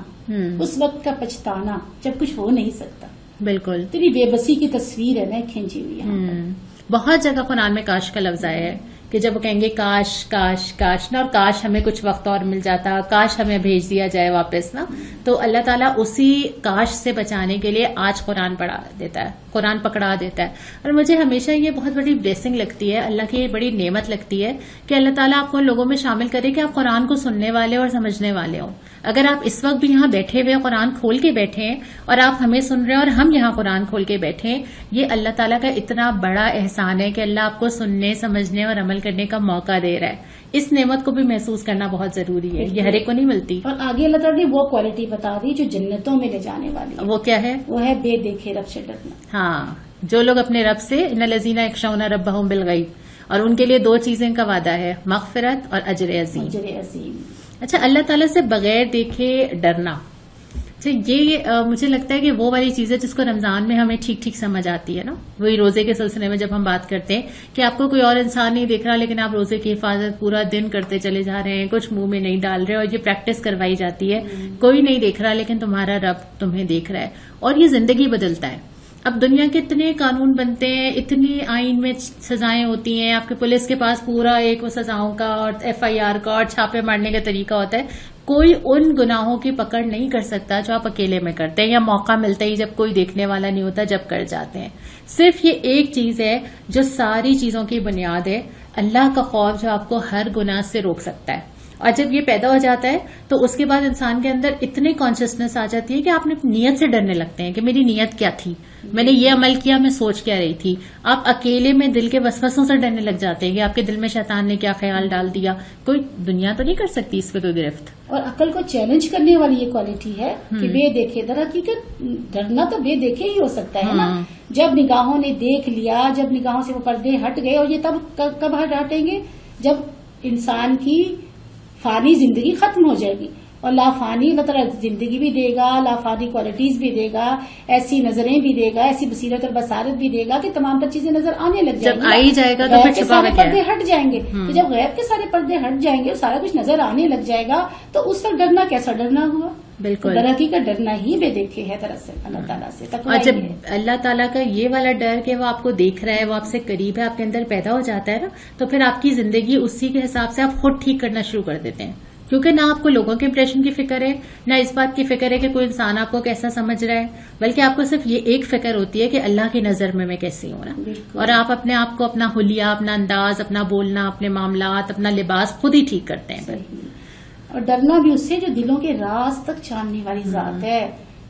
اس وقت کا پچھتانا جب کچھ ہو نہیں سکتا. بالکل. تیری بے بسی کی تصویر ہے نا کھینچی ہوئی. بہت جگہ قرآن میں کاش کا لفظ آیا ہے کہ جب وہ کہیں گے کاش کاش کاش نا، اور کاش ہمیں کچھ وقت اور مل جاتا، کاش ہمیں بھیج دیا جائے واپس نا. تو اللہ تعالیٰ اسی کاش سے بچانے کے لیے آج قرآن پڑھا دیتا ہے، قرآن پکڑا دیتا ہے. اور مجھے ہمیشہ یہ بہت بڑی بلیسنگ لگتی ہے، اللہ کی بڑی نعمت لگتی ہے کہ اللہ تعالیٰ آپ کو لوگوں میں شامل کرے کہ آپ قرآن کو سننے والے اور سمجھنے والے ہوں. اگر آپ اس وقت بھی یہاں بیٹھے ہوئے قرآن کھول کے بیٹھے ہیں اور آپ ہمیں سن رہے ہیں اور ہم یہاں قرآن کھول کے بیٹھے ہیں، یہ اللہ تعالیٰ کا اتنا بڑا احسان ہے کہ اللہ آپ کو سننے، سمجھنے اور عمل کرنے کا موقع دے رہا ہے. اس نعمت کو بھی محسوس کرنا بہت ضروری ہے، یہ ہر ایک کو نہیں ملتی. اور آگے اللہ تعالیٰ نے وہ کوالٹی بتا دی جو جنتوں میں لے جانے والی ہے. وہ کیا ہے؟ وہ ہے بے دیکھے رب سے ڈرنا. ہاں، جو لوگ اپنے رب سے ان الذین یخشون ربہم بالغیب، اور ان کے لیے دو چیزیں کا وعدہ ہے، مغفرت اور اجر عظیم. اجر عظیم. اچھا، اللہ تعالیٰ سے بغیر دیکھے ڈرنا، اچھا یہ مجھے لگتا ہے کہ وہ والی چیز ہے جس کو رمضان میں ہمیں ٹھیک ٹھیک سمجھ آتی ہے نا. وہی روزے کے سلسلے میں جب ہم بات کرتے ہیں کہ آپ کو کوئی اور انسان نہیں دیکھ رہا لیکن آپ روزے کی حفاظت پورا دن کرتے چلے جا رہے ہیں، کچھ منہ میں نہیں ڈال رہے، اور یہ پریکٹس کروائی جاتی ہے. کوئی نہیں دیکھ رہا لیکن تمہارا رب تمہیں دیکھ رہا ہے، اور یہ زندگی بدلتا ہے. اب دنیا کے اتنے قانون بنتے ہیں، اتنی آئین میں سزائیں ہوتی ہیں، آپ کے پولیس کے پاس پورا ایک وہ سزاؤں کا اور FIR کا اور چھاپے مارنے کا طریقہ ہوتا ہے. کوئی ان گناہوں کی پکڑ نہیں کر سکتا جو آپ اکیلے میں کرتے ہیں یا موقع ملتا ہی جب کوئی دیکھنے والا نہیں ہوتا جب کر جاتے ہیں. صرف یہ ایک چیز ہے جو ساری چیزوں کی بنیاد ہے، اللہ کا خوف، جو آپ کو ہر گناہ سے روک سکتا ہے. اور جب یہ پیدا ہو جاتا ہے تو اس کے بعد انسان کے اندر اتنی کانشیسنیس آ جاتی ہے کہ آپ نے نیت سے ڈرنے لگتے ہیں کہ میری نیت کیا تھی، میں نے یہ عمل کیا، میں سوچ کیا رہی تھی. آپ اکیلے میں دل کے وسوسوں سے ڈرنے لگ جاتے ہیں کہ آپ کے دل میں شیطان نے کیا خیال ڈال دیا. کوئی دنیا تو نہیں کر سکتی اس پہ کوئی گرفت. اور عقل کو چیلنج کرنے والی یہ کوالٹی ہے کہ بے دیکھے. در حقیقت ڈرنا تو بے دیکھے ہی ہو سکتا ہے نا، جب نگاہوں نے دیکھ لیا، جب نگاہوں سے وہ پردے ہٹ گئے. اور یہ تب کب ہٹیں گے؟ جب انسان کی فانی زندگی ختم ہو جائے گی. اور لافانی مطلب زندگی بھی دے گا، لافانی کوالٹیز بھی دے گا، ایسی نظریں بھی دے گا، ایسی بصیرت اور بصارت بھی دے گا کہ تمام تر چیزیں نظر آنے لگ جائیں گی. جب آئی جائے گا تو غیب کے سارے پردے ہٹ جائیں گے. تو جب غیب کے سارے پردے ہٹ جائیں گے، سارا کچھ نظر آنے لگ جائے گا، تو اس وقت ڈرنا کیسا ڈرنا ہوا؟ بالکل. در حقیقت ڈرنا ہی بے دیکھے ہے دراصل اللہ تعالیٰ سے. اور جب اللہ تعالیٰ کا یہ والا ڈر کہ وہ آپ کو دیکھ رہا ہے، وہ آپ سے قریب ہے، آپ کے اندر پیدا ہو جاتا ہے نا، تو پھر آپ کی زندگی اسی کے حساب سے آپ خود ٹھیک کرنا شروع کر دیتے ہیں. کیونکہ نہ آپ کو لوگوں کے امپریشن کی فکر ہے، نہ اس بات کی فکر ہے کہ کوئی انسان آپ کو کیسا سمجھ رہا ہے، بلکہ آپ کو صرف یہ ایک فکر ہوتی ہے کہ اللہ کی نظر میں کیسی ہوں نا. اور آپ اپنے آپ کو، اپنا حلیہ، اپنا انداز، اپنا بولنا، اپنے معاملات، اپنا لباس خود ہی ٹھیک کرتے ہیں. اور ڈرنا بھی اس سے جو دلوں کے راز تک چھاننے والی ذات ہے.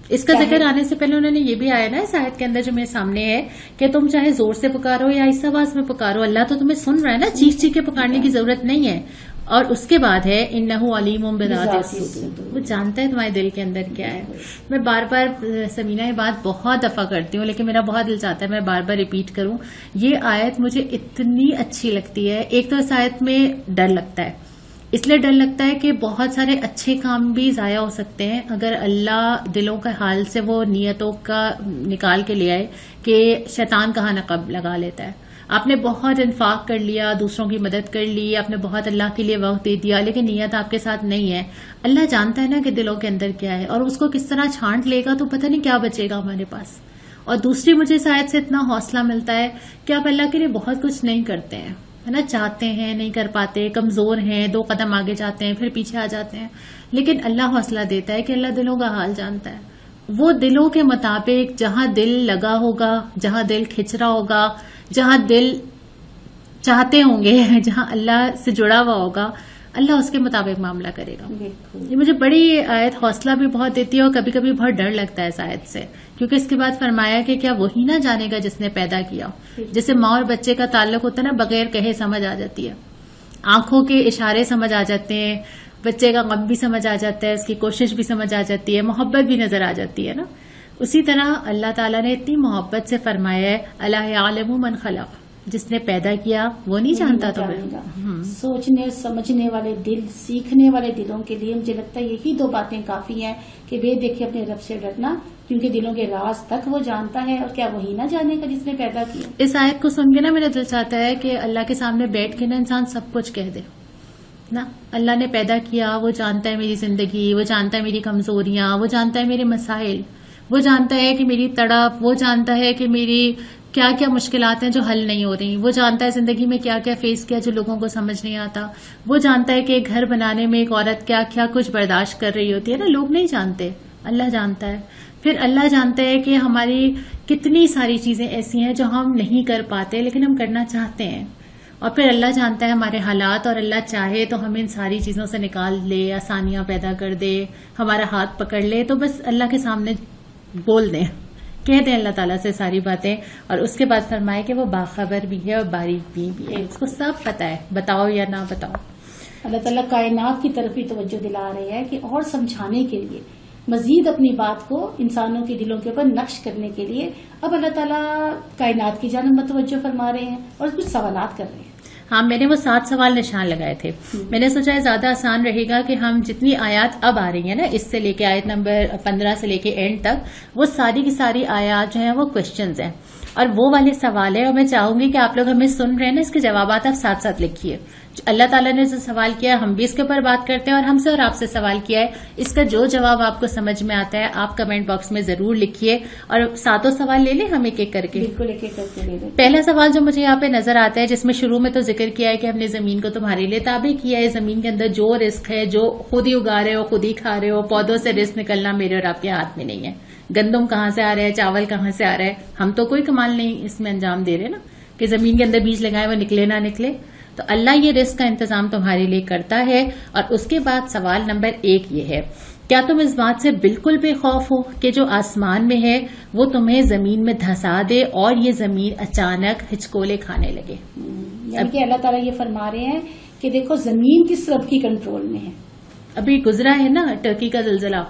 اس کا ذکر آنے سے پہلے انہوں نے یہ بھی آیا نا اس آیت کے اندر جو میرے سامنے ہے کہ تم چاہے زور سے پکارو یا اس آواز میں پکارو، اللہ تو تمہیں سن رہا ہے نا. چیخ چیخ کے پکارنے کی ضرورت نہیں ہے. اور اس کے بعد ہے انہ علیم بذات الصدور، وہ جانتا ہے تمہارے دل کے اندر کیا ہے. میں بار بار سمینہ یہ بات بہت دفعہ کرتی ہوں لیکن میرا بہت دل چاہتا ہے میں بار بار ریپیٹ کروں. یہ آیت مجھے اتنی اچھی لگتی ہے. ایک تو اس آیت میں ڈر لگتا ہے، اس لیے ڈر لگتا ہے کہ بہت سارے اچھے کام بھی ضائع ہو سکتے ہیں اگر اللہ دلوں کے حال سے وہ نیتوں کا نکال کے لے آئے کہ شیطان کہاں نقب لگا لیتا ہے. آپ نے بہت انفاق کر لیا، دوسروں کی مدد کر لی، آپ نے بہت اللہ کے لیے وقت دے دیا، لیکن نیت آپ کے ساتھ نہیں ہے. اللہ جانتا ہے نا کہ دلوں کے اندر کیا ہے، اور اس کو کس طرح چھانٹ لے گا تو پتہ نہیں کیا بچے گا ہمارے پاس. اور دوسری مجھے اس آیت سے اتنا حوصلہ ملتا ہے کہ آپ اللہ کے لیے بہت کچھ نہیں کرتے ہیں، ہے نا، چاہتے ہیں نہیں کر پاتے، کمزور ہیں، 2 قدم آگے جاتے ہیں پھر پیچھے آ جاتے ہیں، لیکن اللہ حوصلہ دیتا ہے کہ اللہ دلوں کا حال جانتا ہے. وہ دلوں کے مطابق جہاں دل لگا ہوگا، جہاں دل کھچ رہا ہوگا، جہاں دل چاہتے ہوں گے، جہاں اللہ سے جڑا ہوا ہوگا، اللہ اس کے مطابق معاملہ کرے گا. بالکل. یہ مجھے بڑی آیت حوصلہ بھی بہت دیتی ہے اور کبھی کبھی بہت ڈر لگتا ہے اس آیت سے، کیونکہ اس کے بعد فرمایا کہ کیا وہی نہ جانے گا جس نے پیدا کیا. جیسے ماں اور بچے کا تعلق ہوتا ہے نا، بغیر کہے سمجھ آ جاتی ہے، آنکھوں کے اشارے سمجھ آ جاتے ہیں، بچے کا غم بھی سمجھ آ جاتا ہے، اس کی کوشش بھی سمجھ آ جاتی ہے، محبت بھی نظر آ جاتی ہے نا. اسی طرح اللہ تعالیٰ نے اتنی محبت سے فرمایا ہے الا یعلم من خلق، جس نے پیدا کیا وہ نہیں جانتا تمہیں. سوچنے سمجھنے والے دل، سیکھنے والے دلوں کے لیے مجھے لگتا ہے یہی دو باتیں کافی ہیں کہ بے دیکھے اپنے رب سے ڈرنا، کیونکہ دلوں کے راز تک وہ جانتا ہے، اور کیا وہی نہ جانے کا جس نے پیدا کیا. اس آیت کو سن کے نا میرا دل چاہتا ہے کہ اللہ کے سامنے بیٹھ کے نا انسان سب کچھ کہہ دے نا. اللہ نے پیدا کیا، وہ جانتا ہے میری زندگی، وہ جانتا ہے میری کمزوریاں، وہ جانتا ہے میرے مسائل، وہ جانتا ہے کہ میری تڑپ، وہ جانتا ہے کہ میری کیا کیا مشکلات ہیں جو حل نہیں ہو رہی، وہ جانتا ہے زندگی میں کیا کیا فیس کیا جو لوگوں کو سمجھ نہیں آتا، وہ جانتا ہے کہ ایک گھر بنانے میں ایک عورت کیا کیا کچھ برداشت کر رہی ہوتی ہے نا. لوگ نہیں جانتے، اللہ جانتا ہے. پھر اللہ جانتا ہے کہ ہماری کتنی ساری چیزیں ایسی ہیں جو ہم نہیں کر پاتے لیکن ہم کرنا چاہتے ہیں. اور پھر اللہ جانتا ہے ہمارے حالات، اور اللہ چاہے تو ہمیں ان ساری چیزوں سے نکال لے، آسانیاں پیدا کر دے، ہمارا ہاتھ پکڑ لے. تو بس اللہ کے سامنے بول دیں، کہہ دیں اللہ تعالیٰ سے ساری باتیں. اور اس کے بعد فرمائے کہ وہ باخبر بھی ہے اور باریک بھی ہے، اس کو سب پتا ہے، بتاؤ یا نہ بتاؤ. اللہ تعالیٰ کائنات کی طرف بھی توجہ دلا رہے ہیں کہ اور سمجھانے کے لیے، مزید اپنی بات کو انسانوں کے دلوں کے اوپر نقش کرنے کے لیے اب اللہ تعالیٰ کائنات کی جانب متوجہ فرما رہے ہیں اور کچھ سوالات کر رہے ہیں. ہاں، میں نے وہ 7 سوال نشان لگائے تھے. میں نے سوچا ہے زیادہ آسان رہے گا کہ ہم جتنی آیات اب آ رہی ہیں نا، اس سے لے کے آیت نمبر 15 سے لے کے اینڈ تک، وہ ساری کی ساری آیات جو ہیں وہ کوشچنز ہیں اور وہ والے سوال ہیں. اور میں چاہوں گی کہ آپ لوگ ہمیں سن رہے ہیں نا، اس کے جوابات آپ ساتھ ساتھ لکھیے. اللہ تعالیٰ نے جو سوال کیا ہے ہم بھی اس کے اوپر بات کرتے ہیں، اور ہم سے اور آپ سے سوال کیا ہے، اس کا جو جواب آپ کو سمجھ میں آتا ہے آپ کمنٹ باکس میں ضرور لکھیے. اور 7 سوال لے لیں ہم ایک ایک کر کے. بالکل ایک ایک کر کے لے لیں. پہلا سوال جو مجھے یہاں پہ نظر آتا ہے، جس میں شروع میں تو ذکر کیا ہے کہ ہم نے زمین کو تمہارے لیے تابع کیا ہے، زمین کے اندر جو رزق ہے، جو خود ہی اگا رہے ہو، خود ہی کھا رہے ہو، پودوں سے رزق نکلنا میرے اور آپ کے ہاتھ میں نہیں ہے. گندم کہاں سے آ رہا ہے، چاول کہاں سے آ رہا ہے، ہم تو کوئی کمال نہیں اس میں انجام دے رہے نا کہ زمین کے اندر بیج لگائے وہ نکلے نہ نکلے. تو اللہ یہ رزق کا انتظام تمہارے لیے کرتا ہے. اور اس کے بعد سوال نمبر 1 یہ ہے، کیا تم اس بات سے بالکل بے خوف ہو کہ جو آسمان میں ہے وہ تمہیں زمین میں دھسا دے اور یہ زمین اچانک ہچکولے کھانے لگے. یعنی کہ اللہ تعالیٰ یہ فرما رہے ہیں کہ دیکھو زمین کس رب کی کنٹرول میں ہے. ابھی گزرا ہے نا ٹرکی کا زلزلہ،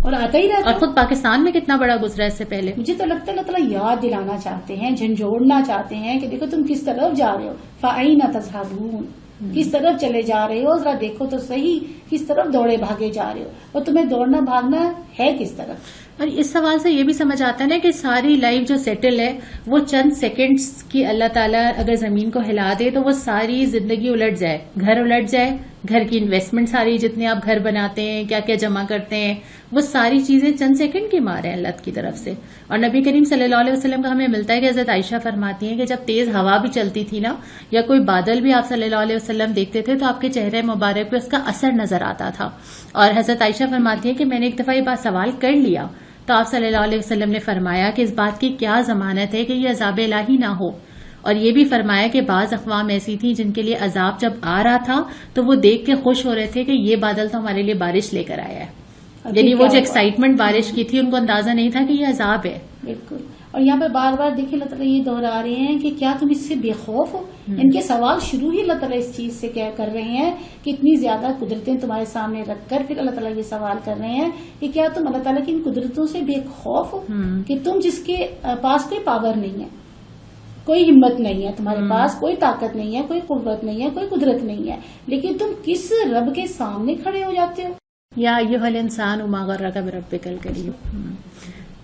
اور آتا ہی رہتا اور خود پاکستان میں کتنا بڑا گزرا اس سے پہلے. مجھے تو لگتا ہے اللہ تعالیٰ یاد دلانا چاہتے ہیں، جھنجھوڑنا چاہتے ہیں کہ دیکھو تم کس طرف جا رہے ہو، فَأَيْنَ تَذْهَبُونَ، کس طرف چلے جا رہے ہو، ذرا دیکھو تو صحیح کس طرف دوڑے بھاگے جا رہے ہو، اور تمہیں دوڑنا بھاگنا ہے کس طرف. اور اس سوال سے یہ بھی سمجھ آتا ہے نا کہ ساری لائف جو سیٹل ہے وہ چند سیکنڈز کی اللہ تعالیٰ اگر زمین کو ہلا دے تو وہ ساری زندگی الٹ جائے، گھر الٹ جائے، گھر کی انویسٹمنٹ ساری جتنے آپ گھر بناتے ہیں، کیا کیا جمع کرتے ہیں، وہ ساری چیزیں چند سیکنڈ کی مار ہیں اللہ کی طرف سے. اور نبی کریم صلی اللہ علیہ وسلم کا ہمیں ملتا ہے کہ حضرت عائشہ فرماتی ہیں کہ جب تیز ہوا بھی چلتی تھی نا، یا کوئی بادل بھی آپ صلی اللہ علیہ وسلم دیکھتے تھے تو آپ کے چہرے مبارک پہ اس کا اثر نظر آتا تھا. اور حضرت عائشہ فرماتی ہیں کہ میں نے ایک دفعہ یہ بات سوال کر لیا تو آپ صلی اللہ علیہ وسلم نے فرمایا کہ اس بات کی کیا ضمانت ہے کہ یہ عذاب الہی نہ ہو. اور یہ بھی فرمایا کہ بعض اقوام ایسی تھیں جن کے لیے عذاب جب آ رہا تھا تو وہ دیکھ کے خوش ہو رہے تھے کہ یہ بادل تو ہمارے لیے بارش لے کر آیا ہے. یعنی وہ جو ایکسائٹمنٹ بارش کی تھی ان کو اندازہ نہیں تھا کہ یہ عذاب ہے. بالکل. اور یہاں پہ بار بار دیکھیں اللہ تعالیٰ یہ دہرا رہے ہیں کہ کیا تم اس سے بے خوف ہو. ان کے سوال شروع ہی اللہ تعالیٰ اس چیز سے کیا کر رہے ہیں کہ اتنی زیادہ قدرتیں تمہارے سامنے رکھ کر پھر اللہ تعالیٰ یہ سوال کر رہے ہیں کہ کیا تم اللہ تعالیٰ کی ان قدرتوں سے بے خوف ہو کہ تم جس کے پاس کوئی پاور نہیں ہے، کوئی ہمت نہیں ہے، تمہارے پاس کوئی طاقت نہیں ہے، کوئی قوت نہیں ہے، کوئی قدرت نہیں ہے، لیکن تم کس رب کے سامنے کھڑے ہو جاتے ہو. یا ایھا الانسان ما غرک بربک الکریم.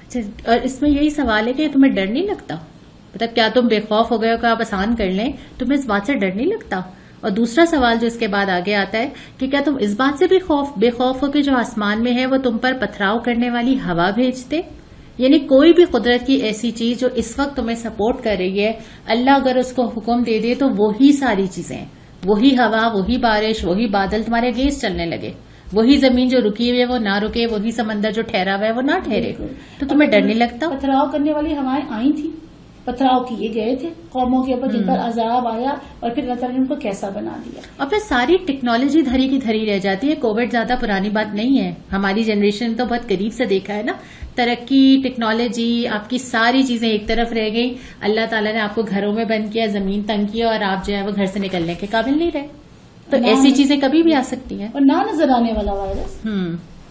اچھا، اور اس میں یہی سوال ہے کہ تمہیں ڈر نہیں لگتا؟ مطلب کیا تم بے خوف ہو گئے ہو کہ آپ آسان کر لیں، تمہیں اس بات سے ڈر نہیں لگتا؟ اور دوسرا سوال جو اس کے بعد آگے آتا ہے کہ کیا تم اس بات سے بھی بے خوف ہو کہ جو آسمان میں ہے وہ تم پر پتھراؤ کرنے والی ہوا بھیجتے؟ یعنی کوئی بھی قدرت کی ایسی چیز جو اس وقت تمہیں سپورٹ کر رہی ہے، اللہ اگر اس کو حکم دے دے تو وہی ساری چیزیں، وہی ہوا، وہی بارش، وہی بادل تمہارے اگینسٹ چلنے لگے، وہی زمین جو رکی ہوئی ہے وہ نہ رکے، وہی سمندر جو ٹھہرا ہوا ہے وہ نہ ٹھہرے، تو تمہیں ڈر نہیں لگتا؟ پتھراؤ کرنے والی ہوائیں آئی تھی پتھراؤ کیے گئے تھے قوموں کے اوپر جن پر عذاب آیا اور پھر اللہ تعالیٰ نے ان کو کیسا بنا دیا. اور پھر ساری ٹیکنالوجی دھری کی دھری رہ جاتی ہے. کووڈ زیادہ پرانی بات نہیں ہے, ہماری جنریشن تو بہت قریب سے دیکھا ہے نا. ترقی, ٹیکنالوجی, آپ کی ساری چیزیں ایک طرف رہ گئی. اللہ تعالیٰ نے آپ کو گھروں میں بند کیا, زمین تنگ کیا, اور آپ جو ہے وہ گھر سے نکلنے کے قابل نہیں رہے. تو ایسی چیزیں کبھی بھی آ سکتی ہیں. اور نہ نظر آنے والا وائرس